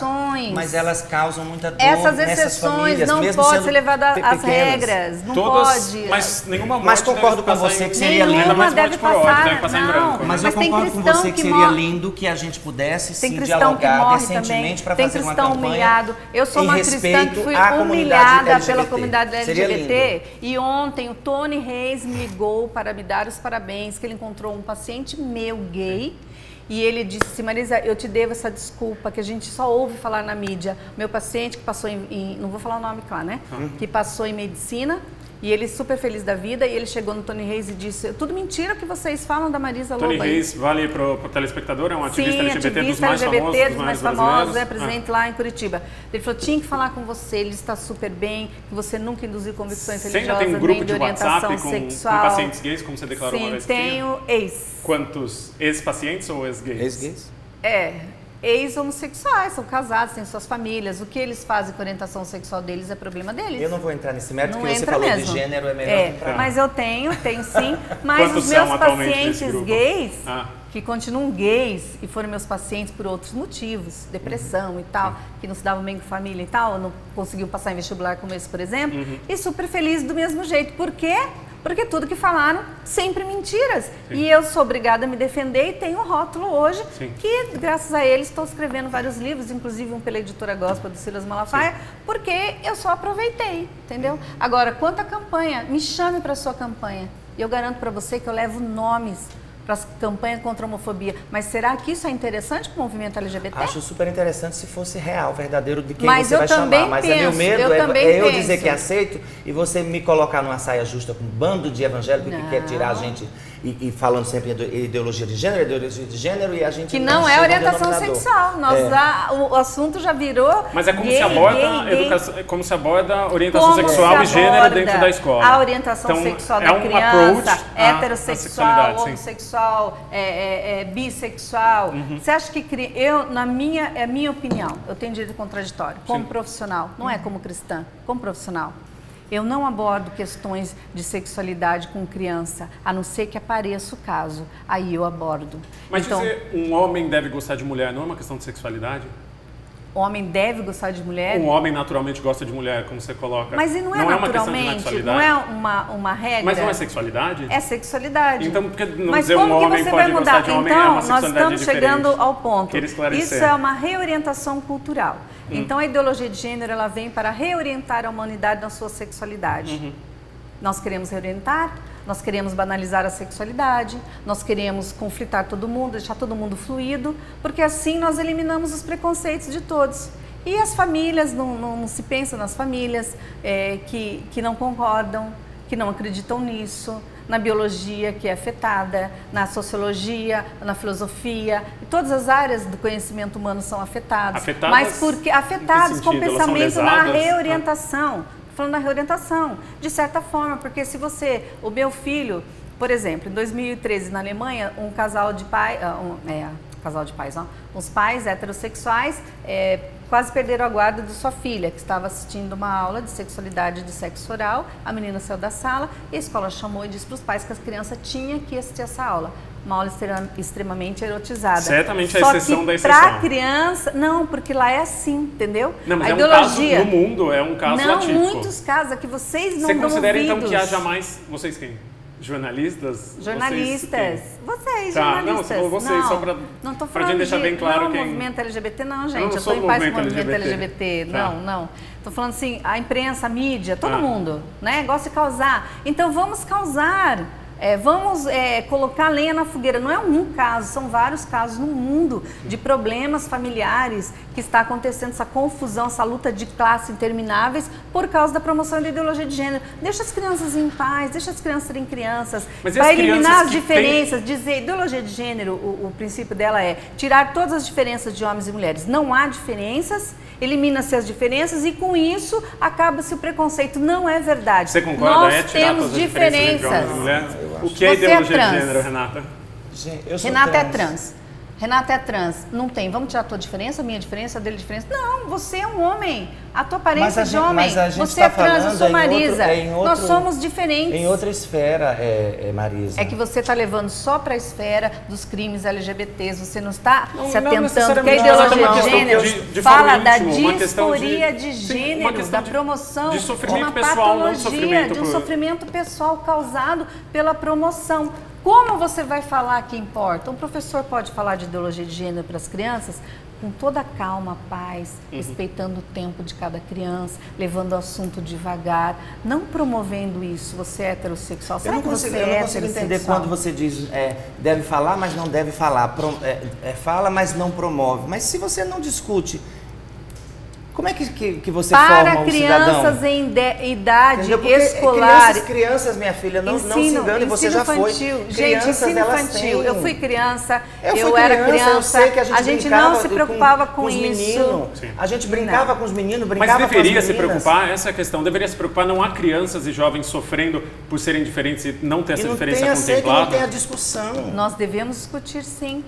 Mas elas causam muita dor essas nessas famílias. Não pode ser levada às regras. Não pode. Mas nenhuma morte Mas concordo com você que seria lindo. Nenhuma deve passar em branco. Mas eu concordo com você que seria lindo que a gente pudesse se dialogar decentemente para fazer uma campanha. Eu sou uma cristã que fui humilhada pela comunidade LGBT. E ontem o Tony Reis me ligou para me dar os parabéns, que ele encontrou um paciente meu gay. E ele disse, Marisa, eu te devo essa desculpa, que a gente só ouve falar na mídia. Meu paciente que passou não vou falar o nome, claro, né? Que passou em medicina, e ele super feliz da vida, e ele chegou no Tony Reis e disse, tudo mentira o que vocês falam da Marisa Lobo. Tony Reis, vale para o telespectador, é um ativista LGBT dos mais famosos, é presente lá em Curitiba. Ele falou, tinha que falar com você, ele está super bem, que você nunca induziu convicções religiosas, tem um grupo nem de orientação WhatsApp sexual. Com pacientes gays, como você declarou uma vez? Sim, tenho ex. Quantos? Ex-pacientes ou ex-gays? Ex-gays? Ex-homossexuais, são casados, têm suas famílias. O que eles fazem com a orientação sexual deles é problema deles. Eu não vou entrar nesse mérito, porque você falou de gênero, é melhor entrar. Mas eu tenho sim. Mas quantos os meus são pacientes gays, que continuam gays e foram meus pacientes por outros motivos, depressão e tal, que não se davam bem com família e tal, não conseguiam passar em vestibular como esse, por exemplo, e super felizes do mesmo jeito. Por quê? Porque tudo que falaram, sempre mentiras. Sim. E eu sou obrigada a me defender e tenho um rótulo hoje, que graças a ele estou escrevendo vários livros, inclusive um pela editora gospel do Silas Malafaia, porque eu só aproveitei, entendeu? Agora, quanto à campanha, me chame para a sua campanha. E eu garanto para você que eu levo nomes para a campanha contra a homofobia. Mas será que isso é interessante para o movimento LGBT? Acho super interessante se fosse real, verdadeiro, de quem mas você vai chamar. Mas é meu medo, eu dizer que aceito e você me colocar numa saia justa com um bando de evangélicos que quer tirar a gente e falando sempre ideologia de gênero e a gente que não é orientação sexual. O assunto já virou. Mas é como se aborda a orientação sexual e gênero dentro da escola. A orientação sexual da criança, heterossexual, homossexual, bissexual. Você acha que é minha opinião, eu tenho direito contraditório, como profissional, não é como cristã, como profissional. Eu não abordo questões de sexualidade com criança, a não ser que apareça o caso. Aí eu abordo. Mas então, dizer um homem deve gostar de mulher não é uma questão de sexualidade? Homem deve gostar de mulher? Um homem naturalmente gosta de mulher, como você coloca. Mas e não é naturalmente? Não é uma regra? Mas não é sexualidade? É sexualidade. Então, porque não mas dizer como um homem você pode vai mudar? Gostar de homem então, é uma sexualidade nós estamos chegando ao ponto. Isso é uma reorientação cultural. Então, a ideologia de gênero ela vem para reorientar a humanidade na sua sexualidade. Nós queremos reorientar, nós queremos banalizar a sexualidade, nós queremos conflitar todo mundo, deixar todo mundo fluido, porque assim nós eliminamos os preconceitos de todos. E as famílias, não se pensa nas famílias que não concordam, que não acreditam nisso, na biologia que é afetada, na sociologia, na filosofia, e todas as áreas do conhecimento humano são afetadas. Mas porque afetadas com pensamento na reorientação. Estou falando da reorientação, de certa forma, porque se o meu filho, por exemplo, em 2013 na Alemanha, uns pais heterossexuais quase perderam a guarda de sua filha, que estava assistindo uma aula de sexualidade de sexo oral. A menina saiu da sala e a escola chamou e disse para os pais que a criança tinha que assistir essa aula. Uma aula extremamente erotizada. Certamente a exceção da exceção. Para criança, não, porque lá é assim, entendeu? Não, mas a ideologia, um caso, no mundo é um caso não, atípico. muitos casos aqui vocês não Você dão considera ouvidos. então que haja mais, vocês quem? Jornalistas? Jornalistas. Vocês, tá, jornalistas. Não, você falou vocês, só para pra gente deixar bem claro não, quem... movimento LGBT não, gente. Eu não Eu sou estou em paz com o movimento movimento LGBT. LGBT. Tá. Não. Estou falando assim, a imprensa, a mídia, todo mundo, né? Gosta de causar. Então vamos causar. Vamos colocar lenha na fogueira. Não é um caso, são vários casos no mundo de problemas familiares que está acontecendo, essa confusão, essa luta de classe intermináveis por causa da promoção da ideologia de gênero. Deixa as crianças em paz, deixa as crianças serem crianças. Vai eliminar as diferenças, dizer ideologia de gênero, o princípio dela é tirar todas as diferenças de homens e mulheres. Não há diferenças. Elimina-se as diferenças e com isso acaba-se o preconceito. Não é verdade. Você concorda? Nós temos diferenças. O que é ideologia de gênero, Renata? Renata é trans. Renata é trans. Não tem. Vamos tirar a tua diferença, a minha diferença, a dele diferença? Não, você é um homem. A tua aparência é de homem. Você é trans, eu sou Marisa. Nós somos diferentes. Em outra esfera, Marisa. É que você está levando só para a esfera dos crimes LGBTs. Você não está se atentando que a ideologia de gênero fala da disforia de gênero, da promoção de sofrimento uma pessoal, não de um sofrimento pessoal causado pela promoção. Como você vai falar que importa? Um professor pode falar de ideologia de gênero para as crianças com toda a calma, paz, respeitando o tempo de cada criança, levando o assunto devagar, não promovendo isso. Você é heterossexual. Eu não consigo entender quando você diz deve falar, mas não deve falar. Fala, mas não promove. Mas se você não discute, como é que você forma um cidadão? Para crianças em idade escolar. Crianças, minha filha, não se engane, você já foi. Gente, ensino infantil. Eu fui criança, eu era criança. Eu sei que a gente não se preocupava com isso. A gente brincava com os meninos, brincava com as meninas. Mas deveria se preocupar, essa é a questão, deveria se preocupar, não há crianças e jovens sofrendo por serem diferentes e não ter essa diferença contemplada? Não tem a discussão. Nós devemos discutir, sim,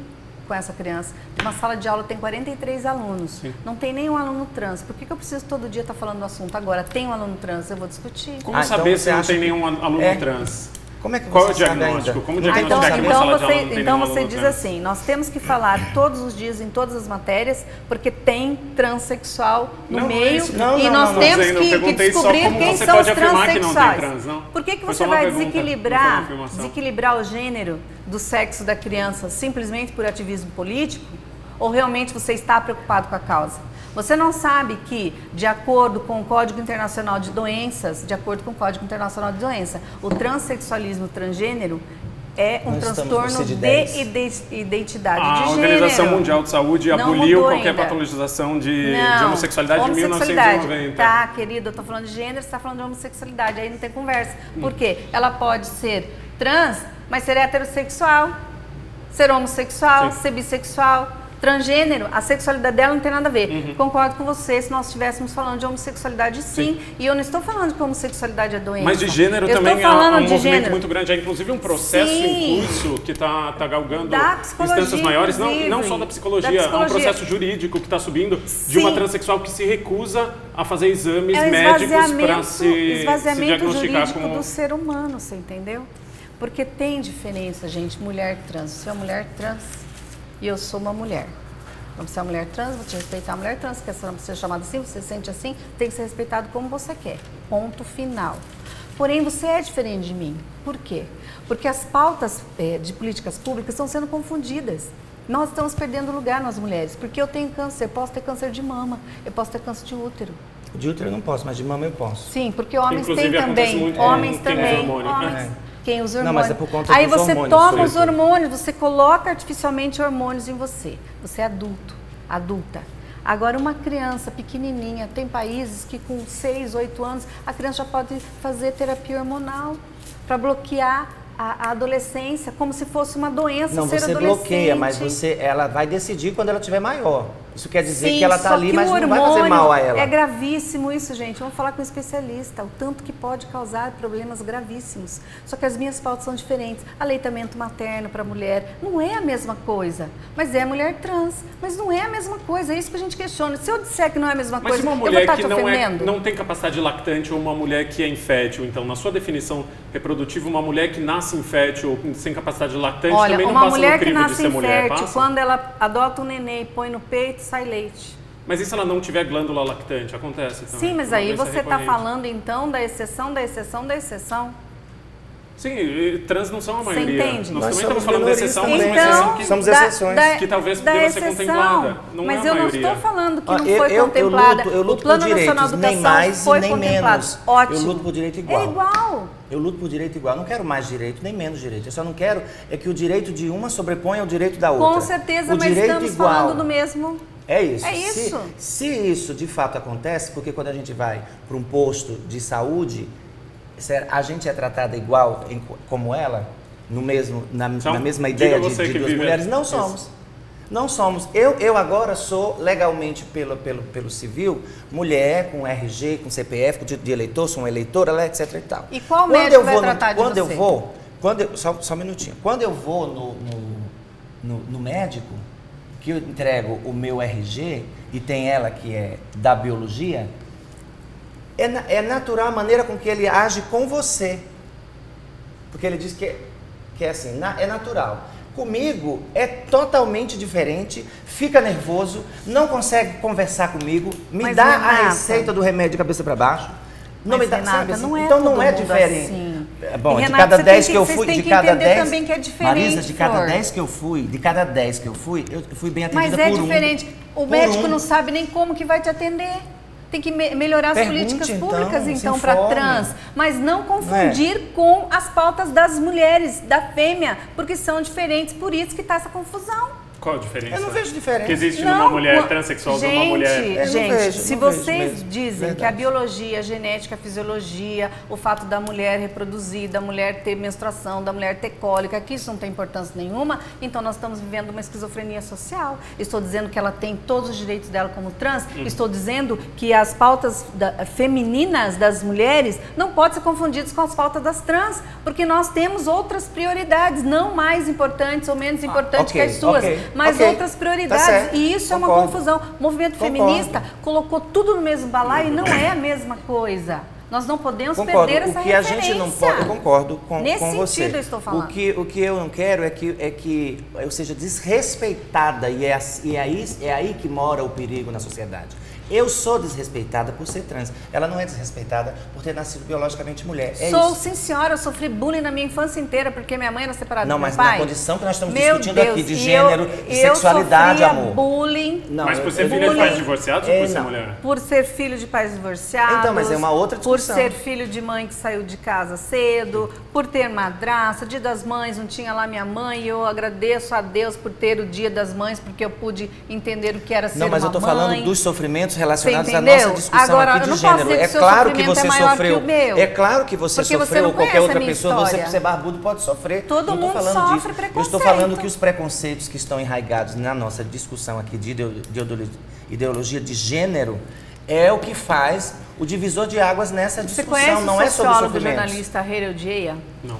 com essa criança. Uma sala de aula tem 43 alunos. Sim. Não tem nenhum aluno trans. Por que eu preciso todo dia estar falando do assunto? Agora, tem um aluno trans, eu vou discutir. Como saber então se não tem nenhum aluno trans? Como é que Qual é o diagnóstico? Como diagnosticar que uma sala de aula não tem Então você diz assim, nós temos que falar todos os dias, em todas as matérias, porque tem transexual no meio e nós temos que descobrir quem são os transexuais. Por que você vai desequilibrar o gênero do sexo da criança simplesmente por ativismo político? Ou realmente você está preocupado com a causa? Você não sabe que, de acordo com o Código Internacional de Doenças, o transexualismo transgênero é um transtorno de identidade de gênero. A Organização Mundial de Saúde aboliu qualquer patologização de homossexualidade em 1990. Tá, querido, eu estou falando de gênero, você está falando de homossexualidade, aí não tem conversa. Por quê? Ela pode ser trans, mas ser heterossexual, ser homossexual, ser bissexual. Transgênero, a sexualidade dela não tem nada a ver. Concordo com você se nós estivéssemos falando de homossexualidade, sim. E eu não estou falando que homossexualidade é doença. Mas de gênero também há um movimento muito grande. Há inclusive um processo em curso que está galgando instâncias maiores, não só da psicologia. Há um processo jurídico que está subindo de uma transexual que se recusa a fazer exames médicos para se diagnosticar como... do ser humano, você entendeu? Porque tem diferença, gente, mulher trans. Você é uma mulher trans. E eu sou uma mulher. Então, você é uma mulher trans, vou te respeitar a mulher trans, que você ser chamada assim, você se sente assim, tem que ser respeitado como você quer. Ponto final. Porém, você é diferente de mim. Por quê? Porque as pautas de políticas públicas estão sendo confundidas. Nós estamos perdendo lugar nas mulheres. Porque eu tenho câncer, eu posso ter câncer de mama, eu posso ter câncer de útero. De útero eu não posso, mas de mama eu posso. Sim, porque homens têm também. Muito homens também. Quem usa hormônios. Não, mas é por conta aí você toma os hormônios, você coloca artificialmente hormônios em você. Você é adulta. Agora, uma criança pequenininha, tem países que com 6, 8 anos, a criança já pode fazer terapia hormonal para bloquear a adolescência, como se fosse uma doença. Não, você bloqueia, mas ela vai decidir quando ela estiver maior. Isso quer dizer Sim, que ela está só ali, que mas o não vai fazer hormônio mal a ela. É gravíssimo isso, gente. Vamos falar com um especialista. O tanto que pode causar problemas gravíssimos. Só que as minhas pautas são diferentes. Aleitamento materno para mulher não é a mesma coisa. Mas é mulher trans. Mas não é a mesma coisa. É isso que a gente questiona. Se eu disser que não é a mesma Mas coisa, uma eu vou mulher estar que te ofendendo? não tem capacidade lactante ou uma mulher que é infértil, então, na sua definição reprodutiva, uma mulher que nasce infértil ou sem capacidade lactante Olha, também não uma passa mulher no que crivo de nasce ser mulher, infértil, passa? quando ela adota um neném e põe no peito, sai leite. Mas e se ela não tiver glândula lactante? Acontece também. Sim, mas Uma aí doença você está recorrente. falando então da exceção, da exceção, da exceção. Sim, e trans não são a maioria. entende? Nós Nós também somos estamos falando da minoristas exceção, mas também. uma exceção que... Somos exceções. Que talvez da deva ser exceção. contemplada. Não Mas é a eu não maioria. estou falando que Ó, não foi eu contemplada. luto O Plano por Nacional direitos, de nem Educação mais foi e nem contemplado. menos. Ótimo. Eu luto por direito igual. É igual. Eu luto por direito igual. Eu não quero mais direito, nem menos direito. Eu só não quero é que o direito de uma sobreponha ao direito da outra. Com certeza, o mas direito estamos igual. falando do mesmo. É isso. É isso. Se isso de fato acontece, porque quando a gente vai para um posto de saúde, a gente é tratada igual como ela, no mesmo, na mesma ideia diga de você que duas vive mulheres? Não isso. somos. Não somos. Eu agora sou legalmente pelo civil, mulher, com RG, com CPF, com título de eleitor, sou uma eleitora, etc e tal. E qual médico vai tratar de quando você? Só um minutinho. Quando eu vou no médico, que eu entrego o meu RG e tem ela que é da biologia, é natural a maneira com que ele age com você. Porque ele diz que é assim, é natural. Comigo é totalmente diferente, fica nervoso, não consegue conversar comigo, me Mas, dá Renata, a receita do remédio de cabeça para baixo. Não Mas, me dá, Renata, sabe assim? não é Então todo não é mundo diferente. assim. Bom, E, de Renata, cada você 10 tem que eu que- fui, vocês de têm que cada entender 10, também que é diferente, Marisa, de cada Flor. 10 que eu fui, de cada 10 que eu fui bem atendida Mas é por um. diferente. O Por médico um. não sabe nem como que vai te atender. Tem que melhorar as Pergunte, políticas então, públicas, se então, para informe. trans. Mas não confundir com as pautas das mulheres, da fêmea, porque são diferentes. Por isso que está essa confusão. Qual a diferença? Eu não vejo diferença. Que existe Não, numa mulher qua- transexual gente, de uma mulher. Eu não Gente, vejo, se não vejo vocês mesmo. dizem Verdade. que a biologia, a genética, a fisiologia, o fato da mulher reproduzir, da mulher ter menstruação, da mulher ter cólica, que isso não tem importância nenhuma, então nós estamos vivendo uma esquizofrenia social. Estou dizendo que ela tem todos os direitos dela como trans, estou dizendo que as pautas femininas das mulheres não podem ser confundidas com as pautas das trans, porque nós temos outras prioridades, não mais importantes ou menos importantes ok, que as suas, ok, mas ok. outras Tá prioridades. certo, E isso é uma concordo. confusão. O movimento Concordo. feminista colocou tudo no mesmo balaio e não é a mesma coisa. Nós não podemos Concordo. perder essa O que a referência. gente não pode, eu concordo com Nesse com você. sentido eu estou falando. O que eu não quero é que eu seja desrespeitada e é aí que mora o perigo na sociedade. Eu sou desrespeitada por ser trans. Ela não é desrespeitada por ter nascido biologicamente mulher. É Sou, isso. sim senhora, eu sofri bullying na minha infância inteira porque minha mãe era separada Não, do meu mas pai. na condição que nós estamos Meu discutindo Deus, aqui de e gênero e sexualidade, eu sofria amor. bullying Não, Mas por ser eu- filha de bullying- pais divorciados ou por ser não. mulher? por ser filho de pais divorciados. Então, mas é uma outra Por discussão. ser filho de mãe que saiu de casa cedo, por ter madrasta, Dia das Mães, não tinha lá minha mãe, e eu agradeço a Deus por ter o Dia das Mães, porque eu pude entender o que era ser Não, mas uma eu tô mãe. falando dos sofrimentos relacionados à entendeu? nossa discussão Agora, aqui eu de não posso gênero. dizer que É o seu claro que sofrimento você é maior sofreu. que o meu. É claro que você Porque você sofreu não ou qualquer conhece a outra minha pessoa. Você, história. por ser barbudo, pode sofrer. Todo Não tô mundo falando sofre disso. Eu estou preconceito. falando que os preconceitos que estão enraigados na nossa discussão aqui de ideologia de gênero é o que faz o divisor de águas nessa Você discussão. conhece Não o é sobre sociólogo sofrimento. jornalista Harold Geia? Não.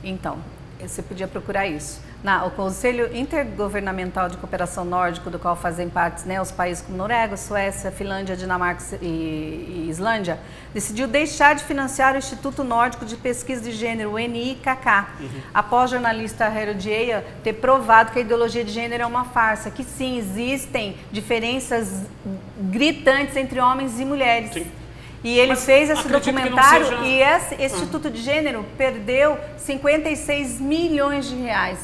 Então, você podia procurar isso. O Conselho Intergovernamental de Cooperação Nórdico, do qual fazem parte, né, os países como Noruega, Suécia, Finlândia, Dinamarca e Islândia, decidiu deixar de financiar o Instituto Nórdico de Pesquisa de Gênero, o NIKK, após o jornalista Harold Geia ter provado que a ideologia de gênero é uma farsa, que sim, existem diferenças gritantes entre homens e mulheres. Sim. E ele Mas fez esse acredito que não documentário seja- e esse Instituto de Gênero perdeu 56 milhões de reais.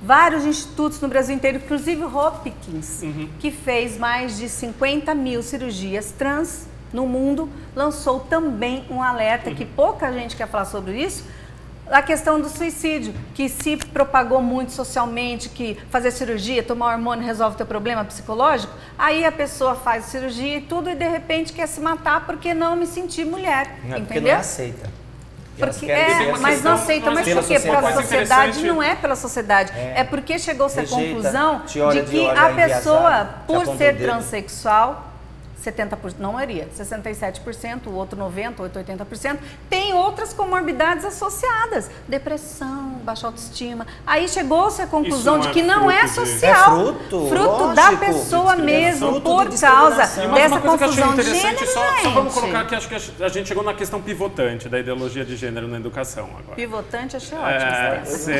Vários institutos no Brasil inteiro, inclusive o Hopkins, que fez mais de 50 mil cirurgias trans no mundo, lançou também um alerta, que pouca gente quer falar sobre isso, a questão do suicídio, que se propagou muito socialmente, que fazer cirurgia, tomar hormônio resolve o teu problema psicológico, aí a pessoa faz cirurgia e tudo e de repente quer se matar porque não me senti mulher, Não, porque entendeu? não aceita. Porque mas não aceita, mas por quê? Pela sociedade não é pela sociedade. É porque chegou-se à conclusão de que a pessoa, por ser transexual, 70%, não maioria, 67%, o outro 90%, 80%, tem outras comorbidades associadas. Depressão, baixa autoestima. Aí chegou-se à conclusão de que não é social. Fruto da pessoa mesmo, por causa dessa confusão de gênero, só vamos colocar aqui, acho que a gente chegou na questão pivotante da ideologia de gênero na educação agora. Pivotante, achei ótimo.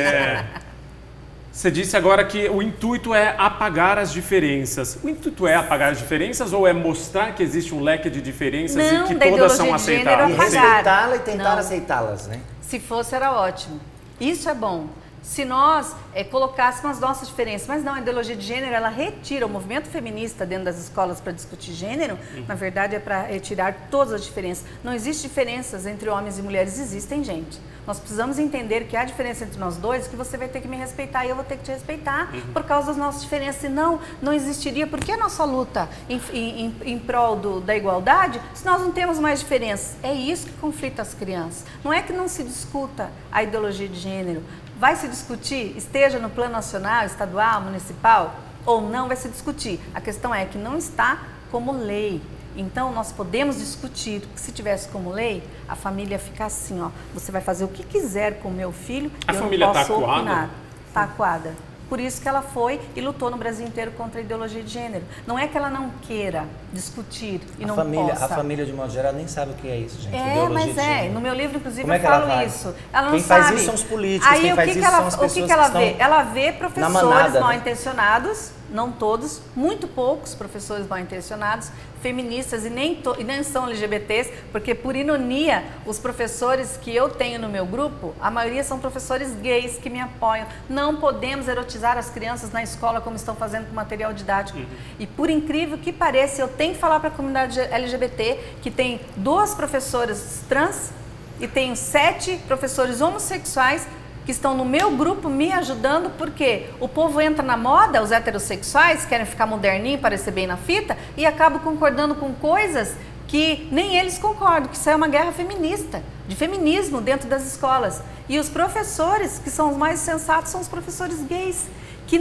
Você disse agora que o intuito é apagar as diferenças. O intuito é apagar as diferenças ou é mostrar que existe um leque de diferenças e que todas são aceitáveis? E respeitá-la e tentar aceitá-las, né? Se fosse, era ótimo. Isso é bom. Se nós colocássemos as nossas diferenças, mas não, a ideologia de gênero, ela retira o movimento feminista dentro das escolas para discutir gênero, na verdade é para retirar todas as diferenças. Não existem diferenças entre homens e mulheres, existem, gente. Nós precisamos entender que há diferença entre nós dois, que você vai ter que me respeitar e eu vou ter que te respeitar por causa das nossas diferenças. Senão, não existiria. Por que a nossa luta em prol da igualdade se nós não temos mais diferenças? É isso que conflita as crianças. Não é que não se discuta a ideologia de gênero. Vai se discutir, esteja no plano nacional, estadual, municipal, ou não vai se discutir. A questão é que não está como lei. Então, nós podemos discutir, porque se tivesse como lei, a família fica assim, ó, você vai fazer o que quiser com o meu filho, eu não posso opinar. Está acuada. Por isso que ela foi e lutou no Brasil inteiro contra a ideologia de gênero. Não é que ela não queira discutir e não possa. A família, de modo geral, nem sabe o que é isso, gente. Mas no meu livro, inclusive, eu falo isso. Ela não quem sabe. Faz isso são os políticos, aí, quem faz isso são as pessoas que ela vê? Ela vê professores mal né? intencionados, não todos, muito poucos professores mal intencionados, feministas e nem são LGBTs, porque por ironia, os professores que eu tenho no meu grupo, a maioria são professores gays que me apoiam. Não podemos erotizar as crianças na escola como estão fazendo com material didático. E por incrível que pareça, eu tenho que falar para a comunidade LGBT que tem 2 professoras trans e tenho 7 professores homossexuais que estão no meu grupo me ajudando, porque o povo entra na moda, os heterossexuais querem ficar moderninho, parecer bem na fita, e acabam concordando com coisas que nem eles concordam, que isso é uma guerra feminista, de feminismo dentro das escolas. E os professores, que são os mais sensatos, são os professores gays, que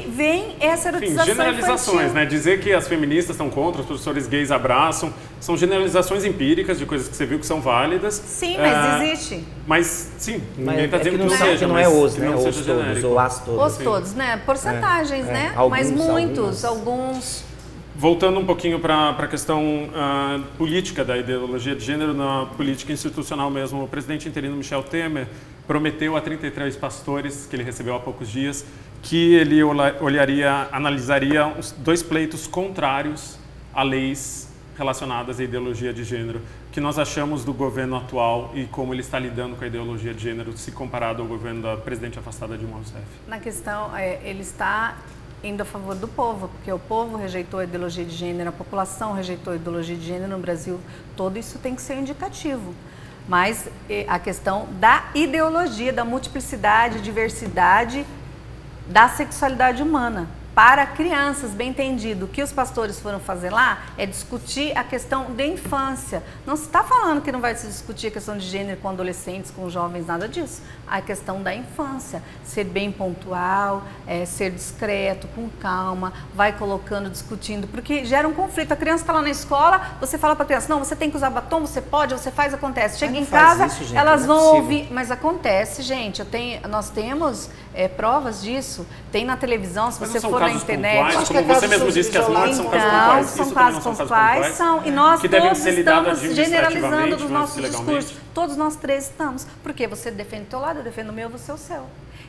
veem essa erotização generalizações, infantil. né? Dizer que as feministas estão contra, os professores gays abraçam, são generalizações empíricas de coisas que você viu que são válidas. Sim, mas existe. Mas, sim, ninguém está dizendo que não seja. Que não é os, né? Os todos, ou as todas. Os todos, né? Porcentagens, né? Mas muitos, alguns... Voltando um pouquinho para a questão política da ideologia de gênero, na política institucional mesmo, o presidente interino Michel Temer prometeu a 33 pastores, que ele recebeu há poucos dias, que ele analisaria os 2 pleitos contrários a leis relacionadas à ideologia de gênero. O que nós achamos do governo atual e como ele está lidando com a ideologia de gênero, se comparado ao governo da presidente afastada Dilma Rousseff? Na questão, ele está indo a favor do povo, porque o povo rejeitou a ideologia de gênero, a população rejeitou a ideologia de gênero no Brasil todo, isso tem que ser indicativo. Mas a questão da ideologia, da multiplicidade, diversidade da sexualidade humana. Para crianças, bem entendido, o que os pastores foram fazer lá é discutir a questão da infância. Não se está falando que não vai se discutir a questão de gênero com adolescentes, com jovens, nada disso. A questão da infância, ser bem pontual, ser discreto, com calma, vai colocando, discutindo, porque gera um conflito. A criança está lá na escola, você fala para a criança, não, você tem que usar batom, você pode, você faz, acontece. Chega em casa, isso, gente, elas vão ouvir, mas acontece, gente, nós temos provas disso, tem na televisão, se você for na internet. Pontuais, como você mesmo disse que as mortes são casos pontuais. São casos pontuais, e nós todos estamos generalizando dos nossos discursos. Todos nós 3 estamos, porque você defende o teu lado, eu defendo o meu, você o seu.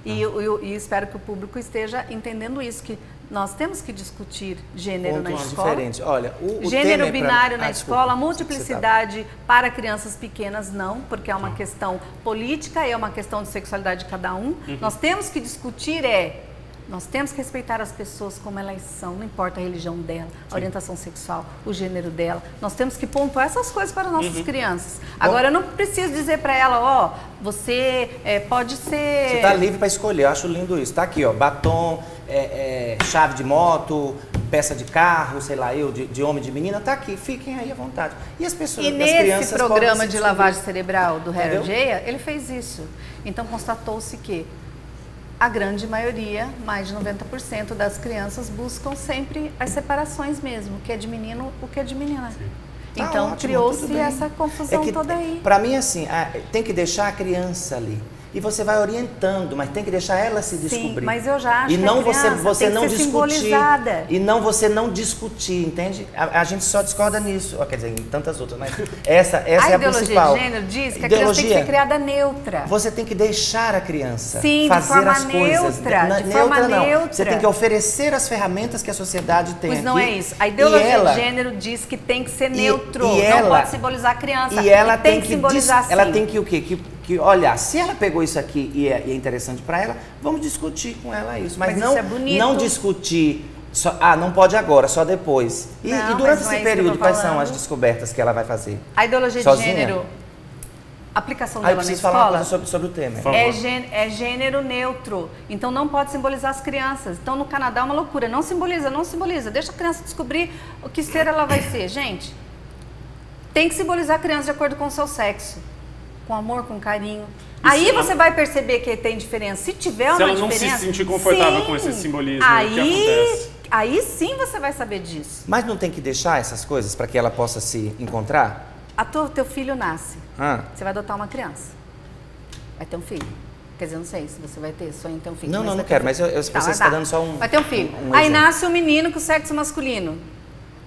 E espero que o público esteja entendendo isso, que nós temos que discutir gênero na escola. Diferentes. Olha, o gênero binário na escola, multiplicidade para crianças pequenas não, porque é uma questão política, é uma questão de sexualidade de cada um. Nós temos que discutir nós temos que respeitar as pessoas como elas são, não importa a religião dela, a orientação sexual, o gênero dela. Nós temos que pontuar essas coisas para nossas crianças. Agora, eu não preciso dizer para ela, você pode ser... Você está livre para escolher, eu acho lindo isso. Está aqui, batom, chave de moto, peça de carro, sei lá, de homem, de menina, tá aqui, fiquem aí à vontade. E as pessoas, E as nesse crianças programa podem de se lavagem cerebral do Entendeu? Harold Geia, ele fez isso. Então constatou-se que a grande maioria, mais de 90% das crianças buscam sempre as separações mesmo, o que é de menino, o que é de menina. Tá Então ótimo, criou-se tudo bem. essa confusão toda aí. Para mim, assim, tem que deixar a criança ali. E você vai orientando, mas tem que deixar ela se descobrir. Sim, mas eu já acho e que não a criança você tem não que ser discutir. simbolizada. E não você não discutir, entende? A gente só discorda nisso. Quer dizer, em tantas outras, mas essa é a principal. A ideologia de gênero diz que a criança tem que ser criada neutra. Você tem que deixar a criança Sim, fazer de forma as coisas. neutra, de forma não. neutra. Você tem que oferecer as ferramentas que a sociedade tem. Pois não aqui. é isso. A ideologia de gênero diz que tem que ser neutro, não pode simbolizar a criança. E ela tem que simbolizar ela sim. tem que o quê? Que olhar, se ela pegou isso aqui e é interessante para ela, vamos discutir com ela isso. Mas não, isso é bonito. não discutir, não pode agora, só depois. E durante esse período, quais são as descobertas que ela vai fazer? A ideologia sozinha? de gênero, a aplicação Eu dela na preciso falar uma escola coisa sobre o tema. é gênero neutro. Então não pode simbolizar as crianças. Então no Canadá é uma loucura. Não simboliza, não simboliza. Deixa a criança descobrir o que ser ela vai ser. Gente, tem que simbolizar a criança de acordo com o seu sexo. Com amor, com carinho. Aí você vai perceber que tem diferença. Se tiver uma diferença... Se ela não se sentir confortável com esse simbolismo, o que acontece? Aí sim você vai saber disso. Mas não tem que deixar essas coisas para que ela possa se encontrar? Teu filho nasce. Você vai adotar uma criança. Vai ter um filho. Quer dizer, não sei se você vai ter sonho em ter um filho. Não quero, mas você está dando só um... Vai ter um filho. exemplo. Aí nasce um menino com sexo masculino.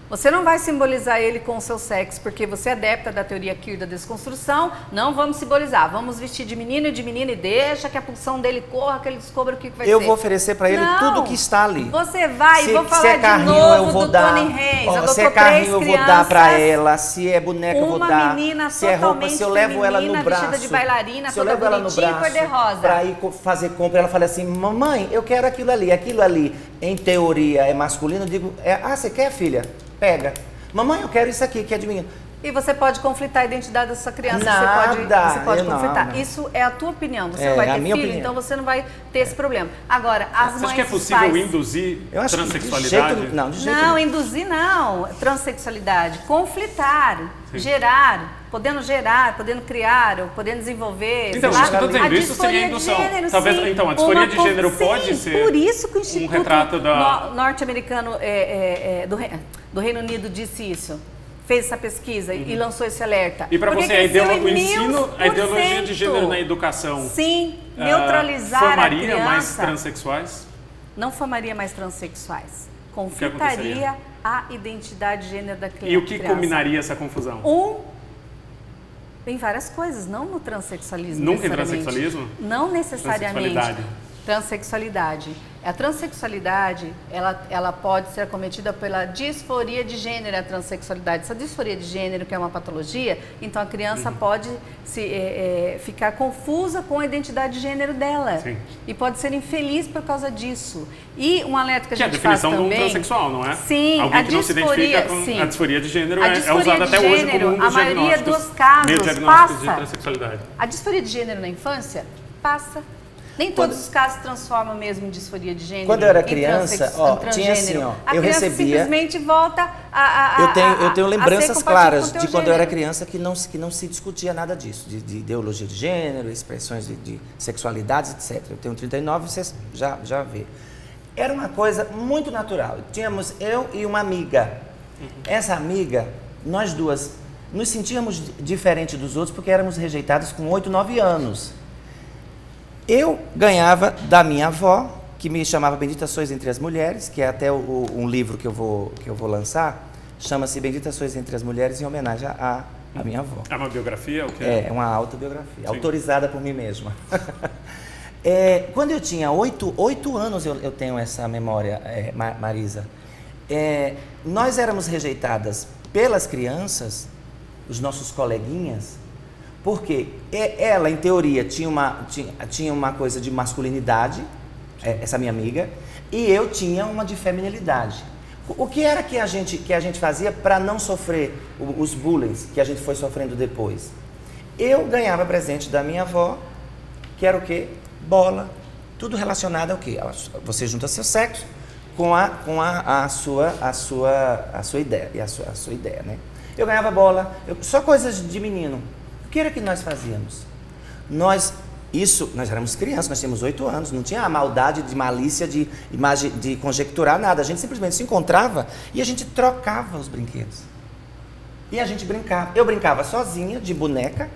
Você não vai simbolizar ele com o seu sexo, porque você é adepta da teoria queer da desconstrução. Não vamos simbolizar. Vamos vestir de menino e deixa que a pulsão dele corra, que ele descubra o que vai ser. Eu vou oferecer para ele tudo que está ali. Você vai, vou falar se é carrinho, de novo eu vou do dar. Tony Reis. Se é carrinho, eu vou dar para ela. Se é boneca, eu vou dar. Uma menina se é roupa, se eu levo ela no braço. Vestida de bailarina, se eu toda levo ela no bonitinha, braço cor-de-rosa. para ir fazer compra, ela fala assim, mamãe, eu quero aquilo ali. Aquilo ali, em teoria, é masculino. Eu digo, você quer, filha? Pega. Mamãe, eu quero isso aqui, que é de menino. E você pode conflitar a identidade dessa criança. Você pode conflitar. Não. Isso é a tua opinião. Você não vai ter filho, opinião. Então você não vai ter esse problema. Agora, as mães. Você acha que é possível induzir transexualidade? De jeito não, induzir não. Transexualidade. Conflitar. Sim. Gerar, podendo criar, ou podendo desenvolver. Então, isso que eu estou dizendo, isso seria indução. Gênero, talvez, sim. Então, a disforia de gênero pode ser por isso que o Instituto retrato norte-americano do Reino Unido disse isso. Fez essa pesquisa e lançou esse alerta. E para você, a ideologia de gênero na educação... Sim, neutralizar formaria a criança. mais transexuais? Não formaria mais transexuais. Conflitaria a identidade de gênero da criança. E o que combinaria essa confusão? Em várias coisas, não no transexualismo. Nunca em transexualismo? Não necessariamente. Transexualidade. A transexualidade, ela pode ser acometida pela disforia de gênero, a transexualidade. Essa disforia de gênero, que é uma patologia, então a criança pode ficar confusa com a identidade de gênero dela. Sim. E pode ser infeliz por causa disso. E um alerta que a gente faz também... Que é a definição de um transexual, não é? Sim, alguém que não se identifica com a disforia de gênero é usada até hoje como um dos a maioria dos casos diagnósticos de transexualidade. A disforia de gênero na infância passa. Nem todos os casos transformam mesmo em disforia de gênero. Quando eu era criança, tinha assim, a criança simplesmente volta eu tenho lembranças claras de quando eu era criança que não se discutia nada disso, de ideologia de gênero, expressões de sexualidades, etc. Eu tenho 39, vocês já vê. Era uma coisa muito natural. Tínhamos eu e uma amiga. Essa amiga, nós duas, nos sentíamos diferentes dos outros porque éramos rejeitados com 8, 9 anos. Eu ganhava da minha avó, que me chamava Bendita Sois Entre as Mulheres, que é até um livro que eu vou lançar, chama-se Bendita Sois Entre as Mulheres, em homenagem à minha avó. É uma biografia? O que é uma autobiografia, autorizada por mim mesma. Quando eu tinha 8 anos, eu tenho essa memória, Marisa, nós éramos rejeitadas pelas crianças, os nossos coleguinhas, porque ela, em teoria, tinha uma coisa de masculinidade, essa minha amiga, e eu tinha uma de feminilidade. O que era que a gente fazia para não sofrer os bullying que a gente foi sofrendo depois? Eu ganhava presente da minha avó, que era o quê? Bola. Tudo relacionado ao quê? Você junta seu sexo com a sua ideia, e a sua ideia, né? Eu ganhava bola, só coisas de menino. O que era que nós fazíamos? Nós éramos crianças, nós tínhamos 8 anos, não tinha a maldade, de malícia, de conjecturar nada. A gente simplesmente se encontrava e a gente trocava os brinquedos. E a gente brincava. Eu brincava sozinha, de boneca,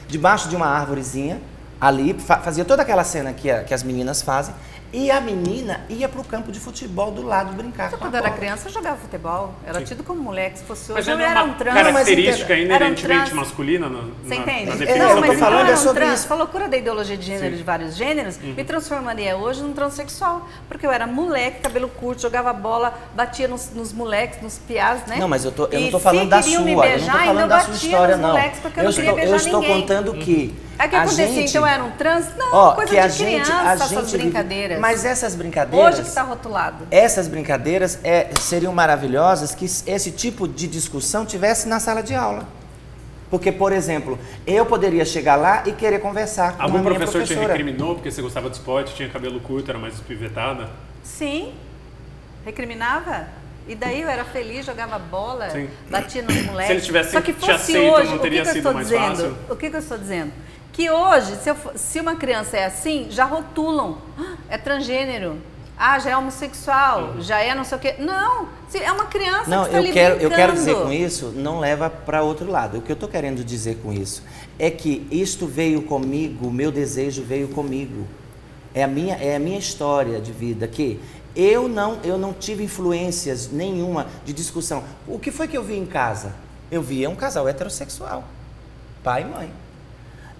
debaixo de uma árvorezinha, ali, fazia toda aquela cena que as meninas fazem. E a menina ia para o campo de futebol do lado brincar. Quando eu era criança, eu jogava futebol. Era tido como moleque. Se fosse hoje, mas eu não é era uma um trans. característica inerentemente trans. masculina? Você entende? Na definição Não, mas falando era sobre trans. isso. A loucura da ideologia de gênero de vários gêneros me transformaria hoje num transexual. Porque eu era moleque, cabelo curto, jogava bola, batia nos moleques, nos piás, né? Não, mas eu não estou falando da sua. Eu não estou falando da sua história, não. Eu estou contando que É que acontecia, então era um trans? Não, coisa que de criança, essas brincadeiras. Mas essas brincadeiras... Hoje que está rotulado. Essas brincadeiras seriam maravilhosas que esse tipo de discussão tivesse na sala de aula. Porque, por exemplo, eu poderia chegar lá e querer conversar com algum a minha professor te professora. recriminou porque você gostava de esporte, tinha cabelo curto, era mais espivetada? Sim, recriminava. E daí eu era feliz, jogava bola, Sim. batia nos moleques. Se eles tivessem Só que te fosse aceito, hoje, não teria sido mais fácil? O que eu estou dizendo? Que hoje, se uma criança é assim, já rotulam. É transgênero. Já é homossexual, já é não sei o quê. Não, se é uma criança não, que está ali eu quero dizer brincando. com isso, não leva para outro lado. O que eu estou querendo dizer com isso é que isto veio comigo, o meu desejo veio comigo. É a minha história de vida, que eu não tive influências nenhuma de discussão. O que foi que eu vi em casa? Eu via um casal heterossexual, pai e mãe.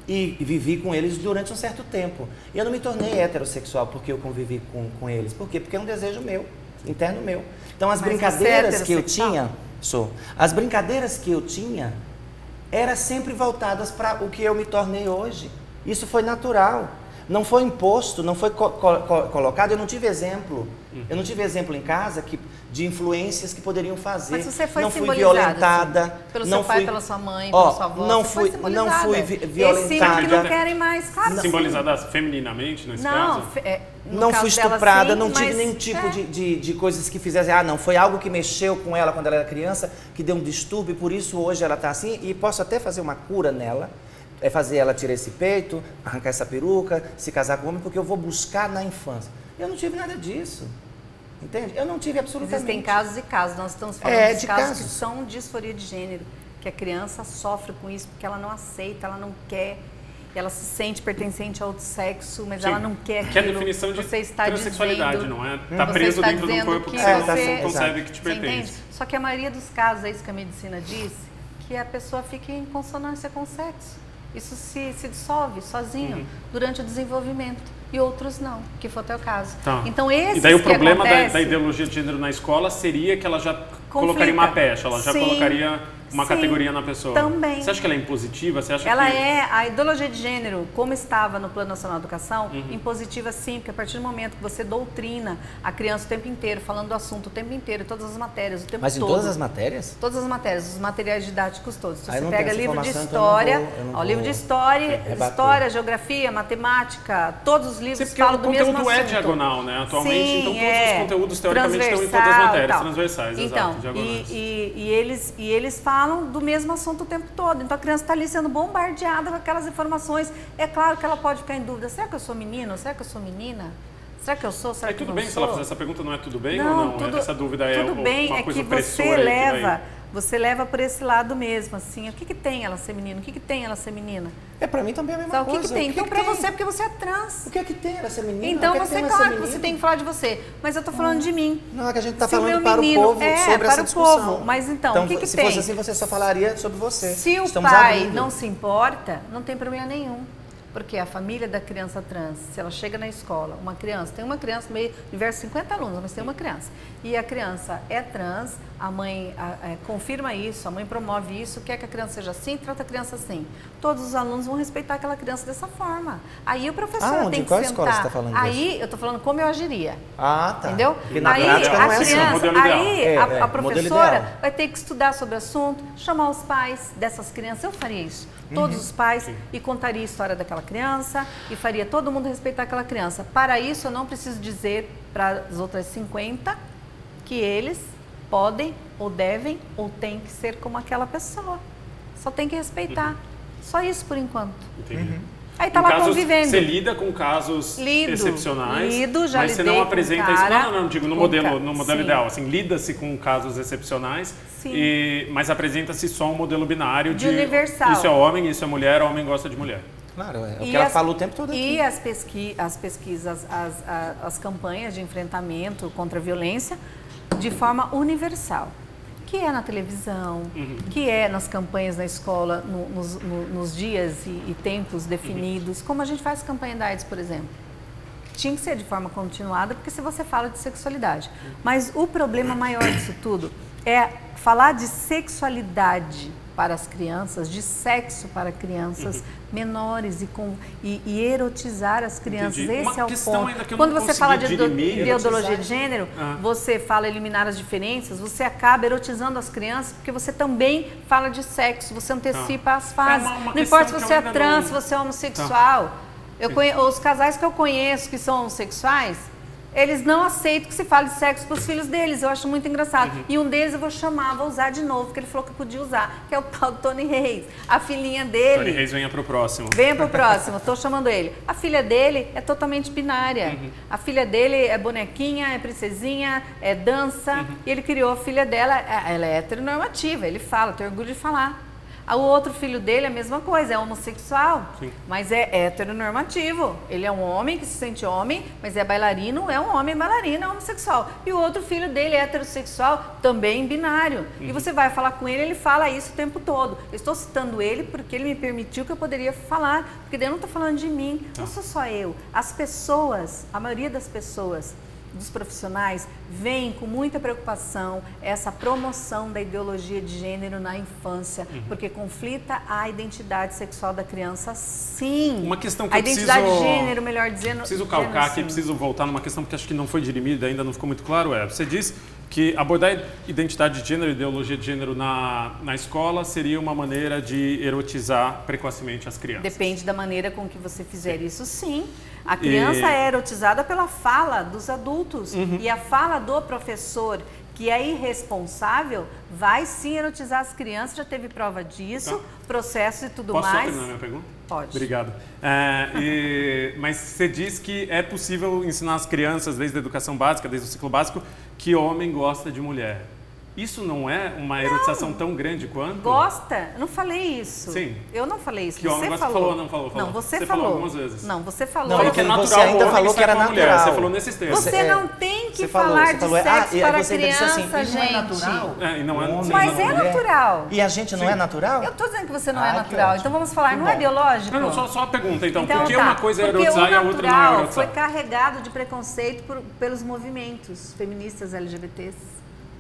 E vivi com eles durante um certo tempo. Eu não me tornei heterossexual porque eu convivi com eles. Por quê? Porque é um desejo meu, interno meu. Então as brincadeiras que eu tinha, as brincadeiras que eu tinha eram sempre voltadas para o que eu me tornei hoje. Isso foi natural. Não foi imposto, não foi colocado, eu não tive exemplo. Eu não tive exemplo em casa de influências que poderiam fazer. Mas você foi não fui simbolizada, violentada. assim, pelo seu pai, pela sua mãe, Ó, pela sua avó. não Você fui, foi não fui simbolizada. Esse violentada. que não querem mais, claro. Simbolizada femininamente, nesse Não, caso? Não fui estuprada, sim, não tive mas nenhum tipo de coisas que fizessem. Não, foi algo que mexeu com ela quando ela era criança, que deu um distúrbio, por isso hoje ela está assim, e posso até fazer uma cura nela. É fazer ela tirar esse peito, arrancar essa peruca, se casar com o homem, porque eu vou buscar na infância. Eu não tive nada disso. Entende? Eu não tive absolutamente. Existem casos e casos. Nós estamos falando de casos que casos. são disforia de gênero, que a criança sofre com isso porque ela não aceita, ela não quer, ela se sente pertencente a outro sexo, mas Sim, ela não quer aquilo. que é a definição de você está transexualidade, dizendo, não é? Tá você preso está dentro de um dizendo corpo que que você você não concebe que te Você pertence. entende? Só que a maioria dos casos, é isso que a medicina diz, que a pessoa fica em consonância com o sexo. Isso se dissolve sozinho durante o desenvolvimento. E outros não, que foi até o caso. Tá. Então, esses e daí o problema acontece, da ideologia de gênero na escola seria que ela já colocaria uma pecha, ela já Sim, colocaria uma sim, categoria na pessoa. Também. Você acha que ela é impositiva? Você acha Ela que... a ideologia de gênero, como estava no Plano Nacional de Educação, impositiva sim, porque a partir do momento que você doutrina a criança o tempo inteiro, falando do assunto o tempo inteiro, todas as matérias, o tempo todo. Mas em todas as matérias? Todas as matérias, os materiais didáticos todos. Se Aí você não pega tem essa livro de informação, então história, eu não livro de vou história, rebater. geografia, matemática, todos os livros Porque falam o do mesmo assunto. conteúdo é diagonal, né? Atualmente, Sim, então todos os conteúdos teoricamente estão em todas as transversal, matérias, tal. transversais, então, exato, diagonais. E eles falam do mesmo assunto o tempo todo. Então a criança está ali sendo bombardeada com aquelas informações. É claro que ela pode ficar em dúvida. Será que eu sou menino? Será que eu sou menina? Será que eu sou? Será que eu tudo não bem sou? se ela fizer essa pergunta, não é tudo bem ou Não, não? tudo, Essa dúvida é tudo bem, uma é coisa que você opressora leva, você leva por esse lado mesmo, assim. O que tem ela ser menino? O que tem ela ser menina? Pra mim também é a mesma Sabe, coisa. o que tem? Então, pra você, porque você é trans. O que é que tem ela ser menina? Então, O que é que você, tem ela ser claro, que menino? você tem que falar de você. Mas eu tô falando de mim. Não, é que a gente tá Se o falando meu para menino- o povo sobre para essa o discussão. povo. Mas então, o que se tem? fosse assim, você só falaria sobre você. Se o Estamos pai abrindo. não se importa, não tem problema nenhum. Porque a família da criança trans, se ela chega na escola, tem uma criança, meio diversos 50 alunos, mas tem uma criança. E a criança é trans, a mãe confirma isso, a mãe promove isso, quer que a criança seja assim, trata a criança assim. Todos os alunos vão respeitar aquela criança dessa forma. Aí o professor tem que Qual sentar. escola você está falando Aí eu tô falando como eu agiria. Ah, tá. Entendeu? Porque na Aí prática a não é assim. criança, Modelo ideal. aí a modelo professora ideal. vai ter que estudar sobre o assunto, chamar os pais dessas crianças. Eu faria isso. Todos os pais, e contaria a história daquela criança, e faria todo mundo respeitar aquela criança. Para isso, eu não preciso dizer para as outras 50 que eles podem ou devem ou têm que ser como aquela pessoa. Só tem que respeitar. Só isso por enquanto. Entendi. Aí tá lá convivendo. Você lida com casos excepcionais, já mas você lidei não apresenta isso. Não, digo no modelo sim. ideal. Assim, lida-se com casos excepcionais, mas apresenta-se só um modelo binário de universal. Isso é homem, isso é mulher, homem gosta de mulher. Claro, é o que ela fala o tempo todo aqui. E as pesquisas, as campanhas de enfrentamento contra a violência de forma universal. Que é na televisão, que é nas campanhas na escola, nos dias e tempos definidos, como a gente faz campanha da AIDS, por exemplo. Tinha que ser de forma continuada, porque se você fala de sexualidade. Mas o problema maior disso tudo é falar de sexualidade para as crianças, de sexo para crianças menores e erotizar as crianças. Entendi. Esse é o ponto. Quando você fala de ideologia de gênero, você fala eliminar as diferenças, você acaba erotizando as crianças, porque você também fala de sexo, você antecipa as fases. Não importa se você é trans, se você é homossexual. Os casais que eu conheço que são homossexuais, eles não aceitam que se fale de sexo para os filhos deles. Eu acho muito engraçado. E um deles eu vou usar de novo, porque ele falou que eu podia usar, que é o tal do Tony Reis. A filhinha dele... Tony Reis, venha para o próximo. Venha para o próximo, estou chamando ele. A filha dele é totalmente binária. A filha dele é bonequinha, é princesinha, é dança. E ele criou a filha dela, ela é heteronormativa, ele fala, tem orgulho de falar. O outro filho dele é a mesma coisa, é homossexual, mas é heteronormativo. Ele é um homem que se sente homem, mas é bailarino, é um homem bailarino, é homossexual. E o outro filho dele é heterossexual, também binário. E você vai falar com ele, ele fala isso o tempo todo. Eu estou citando ele porque ele me permitiu que eu poderia falar, porque daí eu não estou falando de mim, não sou só eu. As pessoas, a maioria das pessoas, dos profissionais, veem com muita preocupação essa promoção da ideologia de gênero na infância, porque conflita a identidade sexual da criança, sim. Uma questão que a identidade de gênero, melhor dizendo. Preciso calcar aqui, preciso voltar numa questão que acho que não foi dirimida, ainda não ficou muito claro. Você diz que abordar identidade de gênero, ideologia de gênero na escola seria uma maneira de erotizar precocemente as crianças. Depende da maneira com que você fizer isso, sim. A criança é erotizada pela fala dos adultos e a fala do professor, que é irresponsável, vai sim erotizar as crianças, já teve prova disso, processo e tudo mais. Posso só terminar minha pergunta? Pode. Obrigado. Mas você diz que é possível ensinar as crianças, desde a educação básica, desde o ciclo básico, que homem gosta de mulher. Isso não é uma erotização tão grande quanto? Gosta? Eu não falei isso. Sim. Eu não falei isso. Que você homem gosta, falou. Não, falou. Não, você falou algumas vezes. Não, você falou. Não, Falou que é natural, você ainda falou homem que era estar com a mulher. natural. Você falou nesses termos. Você não tem que falar de sexo para criança, gente. Não é natural? E não é, Mas é natural. E a gente não é natural? Eu estou dizendo que você não é natural. Então vamos falar, não é biológico? Não, só a pergunta. Então por que tá. uma coisa é Porque erotizar e a outra não é erotizar? foi carregado de preconceito pelos movimentos feministas LGBTs.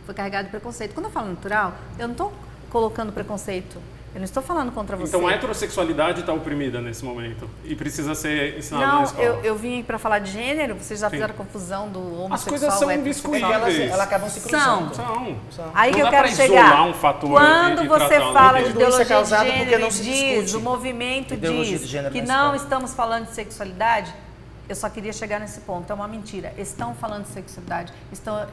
Foi carregado de preconceito. Quando eu falo natural, eu não estou colocando preconceito. Eu não estou falando contra você. Então a heterossexualidade está oprimida nesse momento e precisa ser ensinada na escola. Não, eu vim para falar de gênero, vocês já fizeram a confusão do homossexual. As coisas são indiscutíveis. Elas acabam se cruzando. São. Aí que eu quero chegar. Um fator quando você fala de ideologia de gênero, não se diz, o movimento diz que não estamos falando de sexualidade, eu só queria chegar nesse ponto, é uma mentira. Estão falando de sexualidade, estão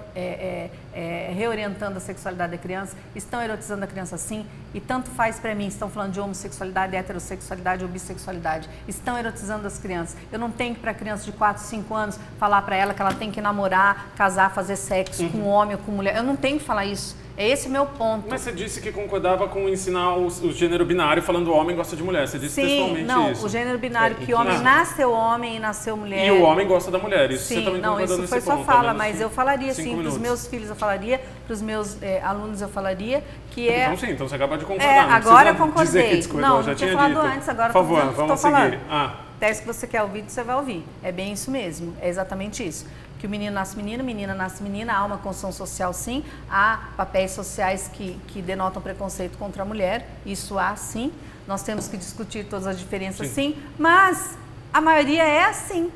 reorientando a sexualidade da criança, estão erotizando a criança sim, e tanto faz para mim, estão falando de homossexualidade, heterossexualidade ou bissexualidade, estão erotizando as crianças. Eu não tenho que para criança de 4, 5 anos falar para ela que ela tem que namorar, casar, fazer sexo com homem ou com mulher. Eu não tenho que falar isso. É esse o meu ponto. Mas você disse que concordava com ensinar o gênero binário falando homem gosta de mulher. Você disse textualmente não, isso. O gênero binário, que o homem nasceu homem e nasceu mulher. E o homem gosta da mulher. Isso sim, você também não, concordou isso foi nesse só ponto, fala, mas eu falaria sim, para os minutos. meus filhos eu falaria, para os meus alunos eu falaria, que é... Então sim, então você acaba de concordar. Agora eu concordei. Dizer que discordou, não, já tinha tinha falado dito. antes, agora por favor, vamos seguir. Até isso que você quer ouvir, você vai ouvir. É bem isso mesmo, é exatamente isso. Que o menino nasce menino, menina nasce menina, há uma construção social sim, há papéis sociais que denotam preconceito contra a mulher, isso há sim, nós temos que discutir todas as diferenças sim, mas a maioria é assim,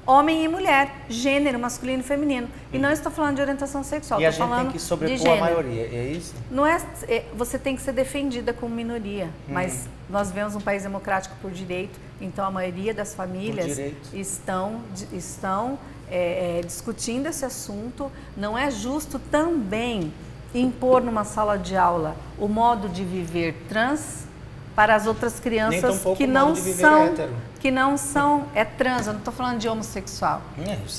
homem e mulher, gênero, masculino e feminino, e não estou falando de orientação sexual, e a gente tem que sobrepor a maioria, é isso? Não você tem que ser defendida como minoria, mas nós vivemos um país democrático por direito, Então, a maioria das famílias estão discutindo esse assunto. Não é justo também impor numa sala de aula o modo de viver trans para as outras crianças que não são trans. Eu não estou falando de homossexual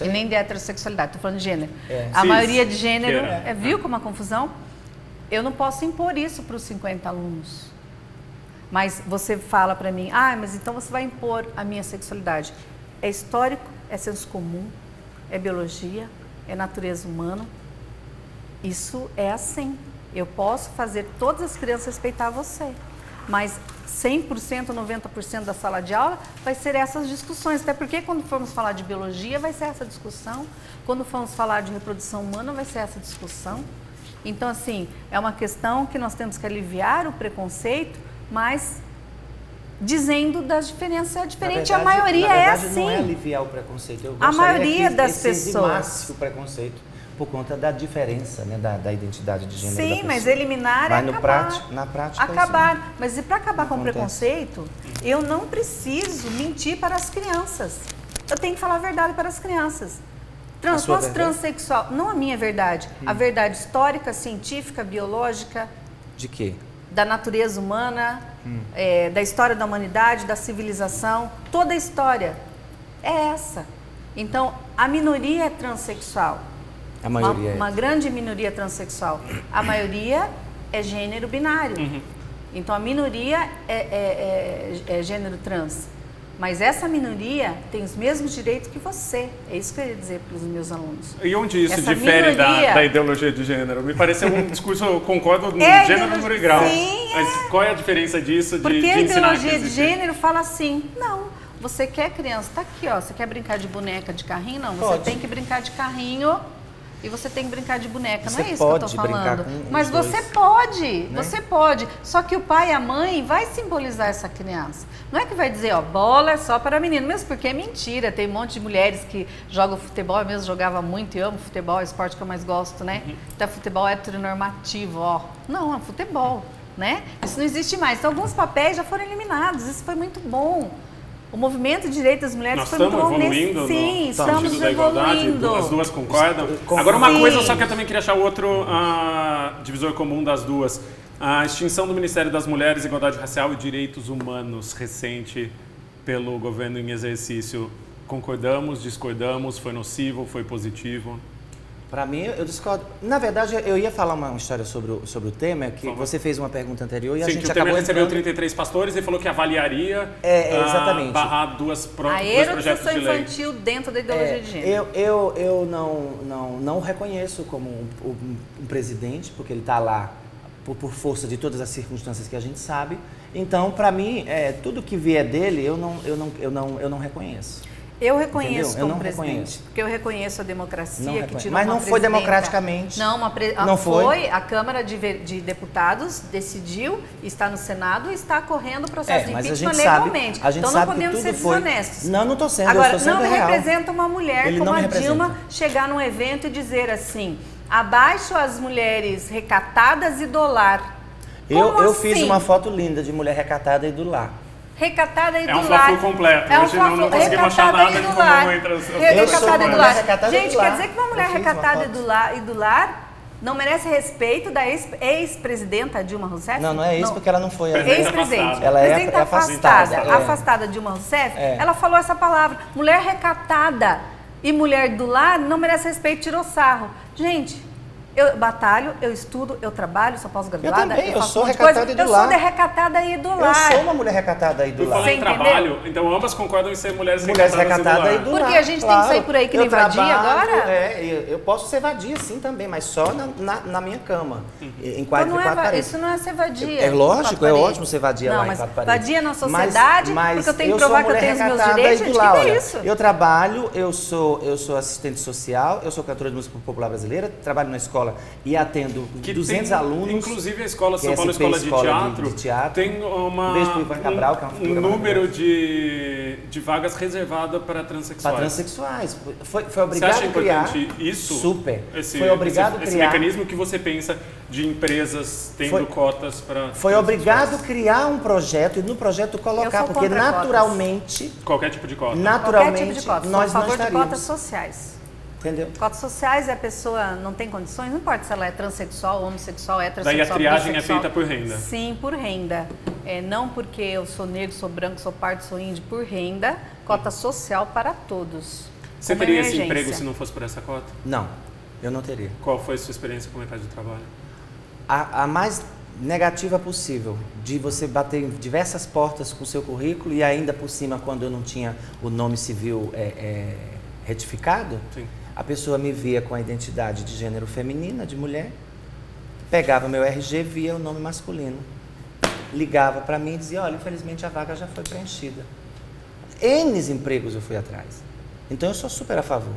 e nem de heterossexualidade, estou falando de gênero. A maioria de gênero, viu como a confusão? Eu não posso impor isso para os 50 alunos. Mas você fala para mim, mas então você vai impor a minha sexualidade. É histórico, é senso comum, é biologia, é natureza humana. Isso é assim. Eu posso fazer todas as crianças respeitar você. Mas 100%, 90% da sala de aula vai ser essas discussões. Até porque quando formos falar de biologia vai ser essa discussão. Quando formos falar de reprodução humana vai ser essa discussão. Então, assim, é uma questão que nós temos que aliviar o preconceito, mas dizendo das diferenças. É diferente, a maioria é assim. Não é aliviar o preconceito. Eu a maioria das pessoas. O preconceito por conta da diferença, né, da identidade de gênero. Sim, mas eliminar é acabar. Na prática acabar. Isso, mas e para acabar com o preconceito, eu não preciso mentir para as crianças. Eu tenho que falar a verdade para as crianças. Transsexual, não a minha verdade, a verdade histórica, científica, biológica. De quê? Da natureza humana, da história da humanidade, da civilização, toda a história é essa. Então, a minoria é transexual. A maioria uma grande minoria transexual. A maioria é gênero binário. Então, a minoria é gênero trans. Mas essa minoria tem os mesmos direitos que você. É isso que eu ia dizer para os meus alunos. E onde isso difere da ideologia de gênero? Me pareceu um discurso, eu concordo, no gênero, número e grau. Sim, mas qual é a diferença disso de ensinar? Porque a ideologia de gênero fala assim, não, você quer criança, tá aqui, ó, você quer brincar de boneca, de carrinho? Não, você tem que brincar de carrinho e você tem que brincar de boneca. Não é isso que eu tô falando. Mas você pode, né? Você pode. Só que o pai e a mãe vai simbolizar essa criança. Não é que vai dizer, ó, bola é só para menino, mesmo porque é mentira. Tem um monte de mulheres que jogam futebol, eu mesmo jogava muito e amo futebol, é o esporte que eu mais gosto, né? Então, futebol é heteronormativo, ó. Não, é futebol, né? Isso não existe mais. Então, alguns papéis já foram eliminados, isso foi muito bom. O movimento de direitos das mulheres foi muito bom. Evoluindo sim, no sentido da igualdade, as duas concordam. Agora, uma coisa só que eu também queria achar o outro divisor comum das duas. A extinção do Ministério das Mulheres, Igualdade Racial e Direitos Humanos, recente pelo governo em exercício. Concordamos, discordamos, foi nocivo, foi positivo? Para mim, eu discordo. Na verdade, eu ia falar uma história sobre o Temer, que você fez uma pergunta anterior e a gente acabou... O Temer recebeu 33 pastores e falou que avaliaria exatamente. Barrar dois projetos de lei. A erotização infantil dentro da ideologia de gênero. Eu não o reconheço como um presidente, porque ele está lá por força de todas as circunstâncias que a gente sabe. Então, para mim, tudo que vier dele, eu não reconheço. Eu reconheço como presidente, porque eu reconheço a democracia que tirou Mas não foi democraticamente. Não foi. A Câmara de Deputados decidiu, está no Senado e está correndo o processo de impeachment legalmente. Então não podemos ser desonestos. Não estou sendo. Agora, eu estou sendo não real. representa uma mulher como a Dilma chegar num evento e dizer assim, abaixo as mulheres recatadas e do lar. Eu fiz uma foto linda de mulher recatada e do lar. Recatada e do lar. É um fla-flu completo. Hoje não conseguimos achar nada em comum entre as recatada e do lar. Gente, quer dizer que uma mulher recatada e do lar não merece respeito da ex-presidenta Dilma Rousseff? Não é isso, porque ela não foi ex-presidente. Ela é afastada. Afastada Dilma Rousseff, ela falou essa palavra. Mulher recatada e mulher do lar não merece respeito, tirou sarro. Gente, eu batalho, eu estudo, eu trabalho, sou pós-graduada. Eu sou recatada e do lar. Eu sou recatada e do lar. Eu sou uma mulher recatada e do lar. Por falar em trabalho, então ambas concordam em ser mulheres recatadas e do lar. Porque a gente tem que sair por aí que nem vadia agora? Eu posso ser vadia sim também, mas só na minha cama. Em quatro paredes. Isso não é ser vadia. É lógico, é ótimo ser vadia lá em quatro paredes. Vadia na sociedade, porque eu tenho que provar que eu tenho os meus direitos, gente, que é isso? Eu trabalho, eu sou assistente social, eu sou cantora de música popular brasileira, trabalho na escola escola e atendo 200 alunos. Inclusive a escola São que Paulo, SP, escola de teatro, tem um beijo pro Ivan Cabral, que é uma um figura número de vagas reservada para transexuais. Para transexuais. Foi obrigado você acha a criar. importante isso? Super. Foi obrigado a criar. Esse mecanismo que você pensa de empresas tendo cotas para... Foi obrigado a criar um projeto e no projeto colocar, porque naturalmente... Cotas. Qualquer tipo de cota. Naturalmente, qualquer tipo de cota. nós Sou a não favor de estaríamos. cotas sociais. Entendeu? Cotas sociais é a pessoa não tem condições, não importa se ela é transexual, homossexual, heterossexual, Daí a triagem bissexual. é feita por renda? Sim, por renda. Não porque eu sou negro, sou branco, sou pardo, sou índio, por renda. Cota social para todos. Você como teria esse emergência. emprego se não fosse por essa cota? Não, eu não teria. Qual foi a sua experiência com o mercado de trabalho? A mais negativa possível, de você bater em diversas portas com o seu currículo e ainda por cima, quando eu não tinha o nome civil retificado, Sim. a pessoa me via com a identidade de gênero feminina, de mulher, pegava meu RG, via o nome masculino, ligava para mim e dizia, olha, infelizmente a vaga já foi preenchida. N empregos eu fui atrás. Então eu sou super a favor.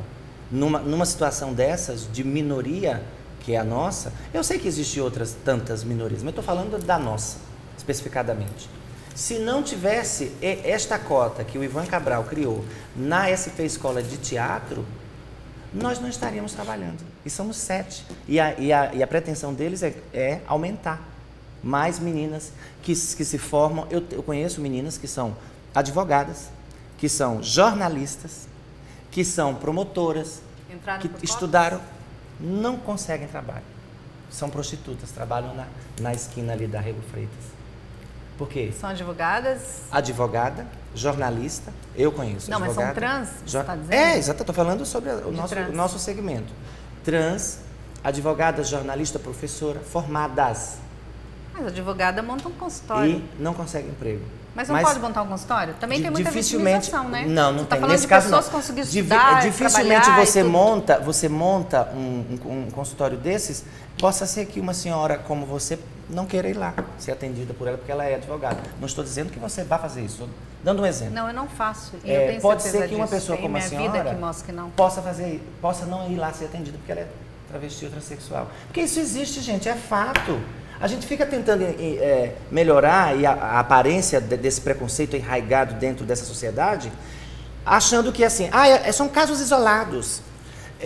Numa situação dessas, de minoria, que é a nossa, eu sei que existem outras tantas minorias, mas estou falando da nossa, especificadamente. Se não tivesse esta cota que o Ivan Cabral criou na SP Escola de Teatro, nós não estaríamos trabalhando. E somos 7. E a pretensão deles é aumentar. Mais meninas que se formam. Eu conheço meninas que são advogadas, que são jornalistas, que são promotoras, que estudaram, não conseguem trabalho. São prostitutas, trabalham na esquina ali da Rego Freitas. Por quê? São advogadas? Advogada, jornalista, eu conheço. Não, advogada, mas são trans, você está dizendo? Exato, estou falando sobre o nosso segmento. Trans, advogada, jornalista, professora, formadas. Mas a advogada monta um consultório. E não consegue emprego. Mas não pode montar um consultório? Também tem muita dificilmente, vitimização, né? Não Você tá tem. falando Nesse de caso pessoas não. conseguirem estudar, Dificilmente trabalhar você monta um consultório desses, possa ser que uma senhora como você não queira ir lá ser atendida por ela, porque ela é advogada. Não estou dizendo que você vá fazer isso, estou dando um exemplo. Não, eu não faço. E eu tenho pode certeza ser que uma disso. pessoa Tem como a minha senhora vida que mostra que não. possa não ir lá ser atendida porque ela é travesti ou transexual. Porque isso existe, gente, é fato. A gente fica tentando melhorar a aparência desse preconceito enraizado dentro dessa sociedade, achando que assim, são casos isolados.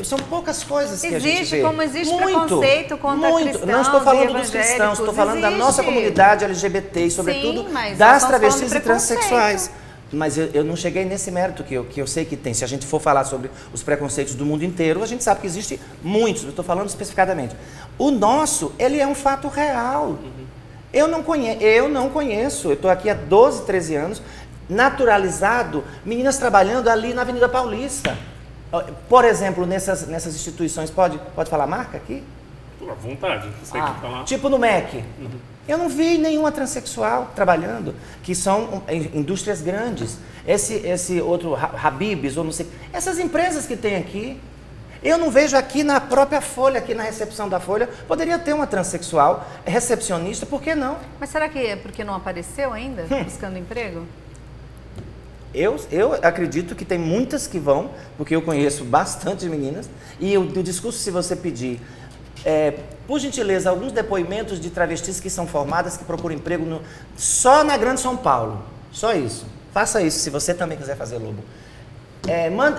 São poucas coisas que a gente vê. Existe, como existe preconceito contra cristãos. Não estou falando dos cristãos, estou falando da nossa comunidade LGBT e, sobretudo, das travestis e transexuais. Mas eu não cheguei nesse mérito que eu sei que tem. Se a gente for falar sobre os preconceitos do mundo inteiro, a gente sabe que existe muitos, eu estou falando especificadamente. O nosso, ele é um fato real. Uhum. Eu não conheço, eu estou aqui há 12, 13 anos, naturalizado, meninas trabalhando ali na Avenida Paulista. Por exemplo, nessas instituições, pode falar marca aqui? À vontade, você quer falar. Tipo no MEC. Uhum. Eu não vi nenhuma transexual trabalhando, que são indústrias grandes. Esse outro Habib's, ou não sei, essas empresas que tem aqui. Eu não vejo aqui na própria Folha, aqui na recepção da Folha, poderia ter uma transexual recepcionista, por que não? Mas será que é porque não apareceu ainda, buscando emprego? Eu acredito que tem muitas que vão, porque eu conheço bastante meninas, e o discurso, se você pedir, por gentileza, alguns depoimentos de travestis que são formadas, que procuram emprego só na Grande São Paulo, só isso. Faça isso, se você também quiser fazer, Lobo.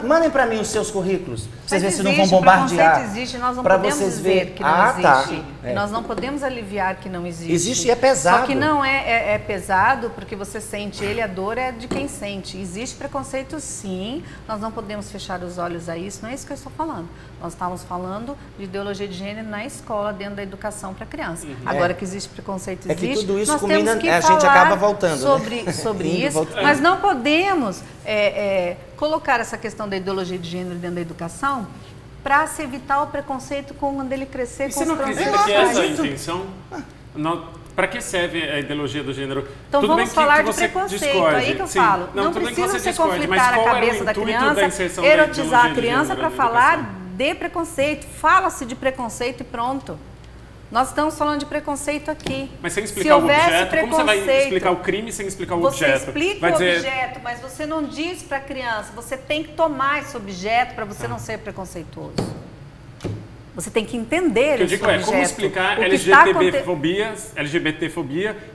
Mandem para mim os seus currículos, pra vocês verem se não vão bombardear. Preconceito existe, nós não podemos dizer que não existe. Tá. Nós não podemos aliviar que não existe. Existe e é pesado. Só que não é pesado porque você sente ele, a dor é de quem sente. Existe preconceito sim, nós não podemos fechar os olhos a isso, não é isso que eu estou falando. Nós estamos falando de ideologia de gênero na escola, dentro da educação para criança. Uhum. Agora que existe preconceito, existe, que tudo isso nós combina, temos que a gente acaba voltando sobre isso, mas não podemos colocar essa questão da ideologia de gênero dentro da educação para se evitar o preconceito quando ele crescer. Você não acredita que essa é a intenção? Para que serve a ideologia do gênero? Então tudo vamos bem falar que de preconceito, aí que eu Sim, falo. Não tudo bem que precisa você você conflitar a cabeça da criança, erotizar a criança para falar de preconceito. Fala-se de preconceito e pronto. Nós estamos falando de preconceito aqui. Mas sem explicar o objeto, como você vai explicar o crime sem explicar o objeto? Você explica o objeto, mas você não diz para a criança, você tem que tomar esse objeto para você não ser preconceituoso. Você tem que entender esse objeto. Como explicar LGBTfobia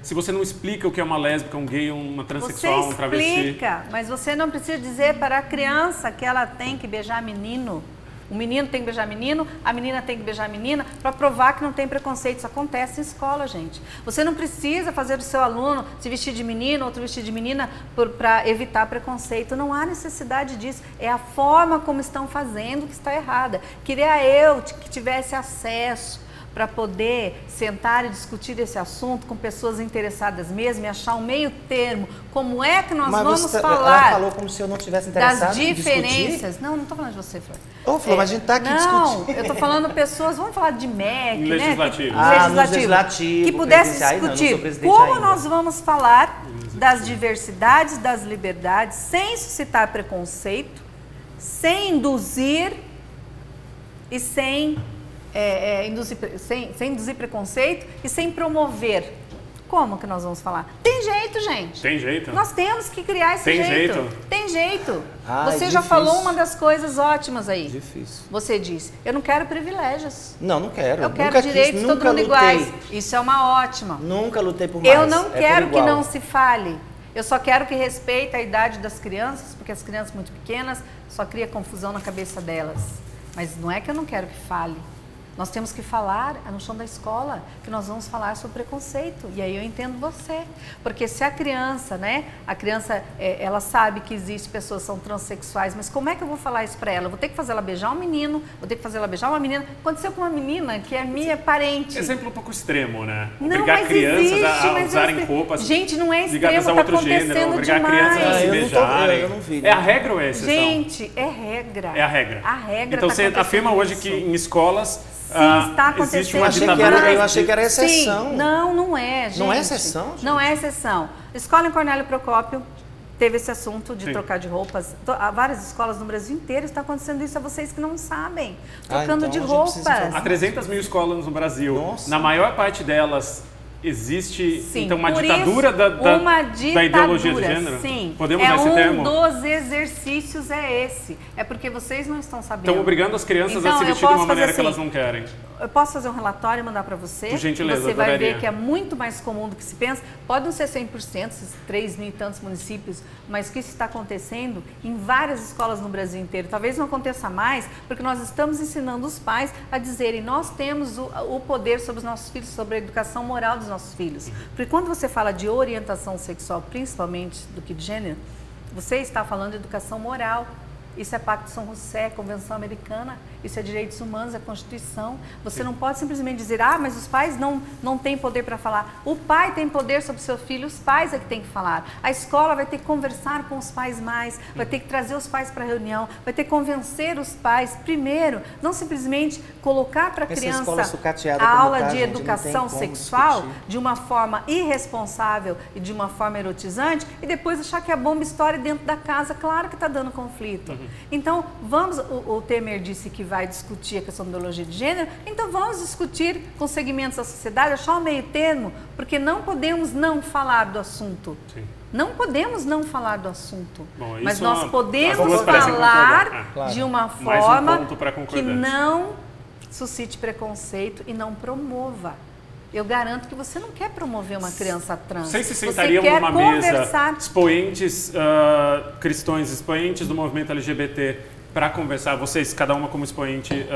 se você não explica o que é uma lésbica, um gay, uma transexual, um travesti? Você explica, mas você não precisa dizer para a criança que ela tem que beijar menino. O menino tem que beijar menino, a menina tem que beijar a menina, para provar que não tem preconceito. Isso acontece em escola, gente. Você não precisa fazer o seu aluno se vestir de menino, outro vestir de menina, para evitar preconceito. Não há necessidade disso. É a forma como estão fazendo que está errada. Queria eu que tivesse acesso para poder sentar e discutir esse assunto com pessoas interessadas mesmo e achar um meio termo. Como é que nós vamos falar? Ela falou como se eu não tivesse interessado das diferenças. Não estou falando de você, Flor. Ô, Flor, mas a gente está aqui discutindo. Não, eu estou falando pessoas, vamos falar de MEC, legislativo. né? Legislativo. Que pudesse discutir como nós vamos falar das diversidades, das liberdades, sem suscitar preconceito, sem induzir e sem induzir preconceito e sem promover. Como que nós vamos falar? Tem jeito, gente. Tem jeito. Nós temos que criar esse jeito. Tem jeito. Você já difícil. falou uma das coisas ótimas aí. Difícil. Você disse, eu não quero privilégios. Não quero. Eu quero direitos todo mundo iguais. Isso é uma ótima. Nunca lutei por mais. Eu não quero que não se fale. Eu só quero que respeite a idade das crianças, porque as crianças muito pequenas só cria confusão na cabeça delas. Mas não é que eu não quero que fale. Nós temos que falar no chão da escola, que nós vamos falar sobre preconceito. E aí eu entendo você. Porque se a criança, né? A criança, ela sabe que existe pessoas que são transexuais, mas como é que eu vou falar isso para ela? Eu vou ter que fazer ela beijar um menino, vou ter que fazer ela beijar uma menina. Aconteceu com uma menina que é minha parente. Exemplo um pouco extremo, né? Não, obrigar crianças existe, a usarem roupas. Gente, não é extremo, ligadas a outro gênero, obrigar crianças a se beijarem. Eu não vi. É a regra ou é a exceção? Gente, é regra. É a regra. A regra. Então você afirma hoje que em escolas está acontecendo. existe uma ditadura. Eu achei que era exceção. Sim. Não é, gente. Não é exceção, gente? Não é exceção. Escola em Cornélio Procópio teve esse assunto de trocar de roupas. Várias escolas no Brasil inteiro está acontecendo isso a vocês que não sabem. Trocando então de roupas. Há 300 mil escolas no Brasil. Nossa. Na maior parte delas existe, sim, então, uma ditadura da ideologia de gênero? Sim. Podemos usar esse termo? Um dos exercícios é esse. É porque vocês não estão sabendo. Estão obrigando as crianças a se vestir de uma maneira que elas não querem. Eu posso fazer um relatório e mandar para você? Por gentileza, você vai ver que é muito mais comum do que se pensa. Pode não ser 100%, esses 3 mil e tantos municípios, mas que isso está acontecendo em várias escolas no Brasil inteiro. Talvez não aconteça mais, porque nós estamos ensinando os pais a dizerem, nós temos o poder sobre os nossos filhos, sobre a educação moral dos nossos filhos. Porque quando você fala de orientação sexual, principalmente do que de gênero, você está falando de educação moral. Isso é Pacto de São José, Convenção Americana, isso é direitos humanos, é Constituição. Você não pode simplesmente dizer, mas os pais não têm poder para falar. O pai tem poder sobre o seu filho, os pais é que tem que falar. A escola vai ter que conversar com os pais mais, vai ter que trazer os pais para a reunião, vai ter que convencer os pais, primeiro, não simplesmente colocar para a criança a aula de educação sexual de uma forma irresponsável e de uma forma erotizante e depois achar que a bomba estoura dentro da casa. Claro que está dando conflito. Então, o Temer disse que vai discutir a questão da ideologia de gênero, então vamos discutir com segmentos da sociedade, achar um meio termo, porque não podemos não falar do assunto. Sim. Não podemos não falar do assunto, mas nós podemos falar de uma forma que não suscite preconceito e não promova. Eu garanto que você não quer promover uma criança trans. Vocês se sentariam numa mesa, expoentes cristãos, expoentes do movimento LGBT, para conversar, vocês, cada uma como expoente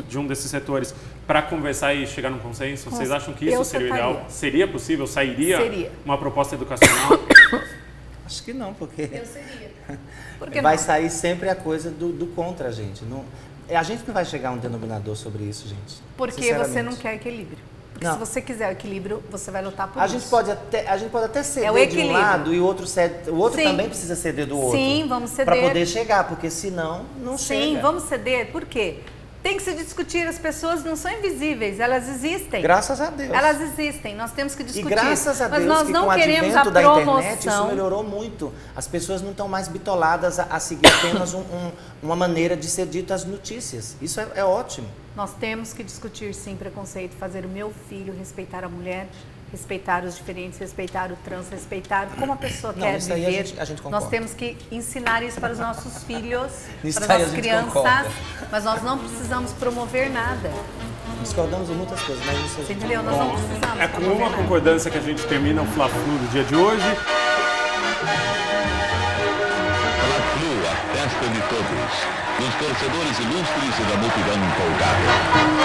de um desses setores, para conversar e chegar num consenso? Vocês acham que isso seria o ideal? Seria possível? Sairia uma proposta educacional? Acho que não, porque eu seria. Vai sair sempre a coisa do contra a gente. Não, a gente não vai chegar a um denominador sobre isso, gente. Porque você não quer equilíbrio. Porque se você quiser o equilíbrio, você vai lutar por isso. A gente pode até ceder de um lado e o outro também precisa ceder do outro. Sim, vamos ceder. Para poder chegar, porque senão não chega. Sim, vamos ceder. Por quê? Tem que se discutir, as pessoas não são invisíveis, elas existem. Graças a Deus. Elas existem, nós temos que discutir. E graças a Deus mas nós que não com o queremos advento a da promoção. internet isso melhorou muito. As pessoas não estão mais bitoladas a seguir apenas uma maneira de ser dita as notícias. Isso é ótimo. Nós temos que discutir sim preconceito, fazer o meu filho respeitar a mulher respeitar os diferentes, respeitar o trans, respeitar como a pessoa Não, quer isso aí viver. a gente concorda. Nós temos que ensinar isso para os nossos filhos, Isso para aí a as nossas gente crianças, concorda. mas nós não precisamos promover nada. Discordamos em muitas coisas, mas isso Você entendeu? Nós não precisamos É com promover uma nada. concordância que a gente termina o Fla-Flu do dia de hoje. Fla-Flu, a festa de todos, dos torcedores ilustres e da multidão empolgada.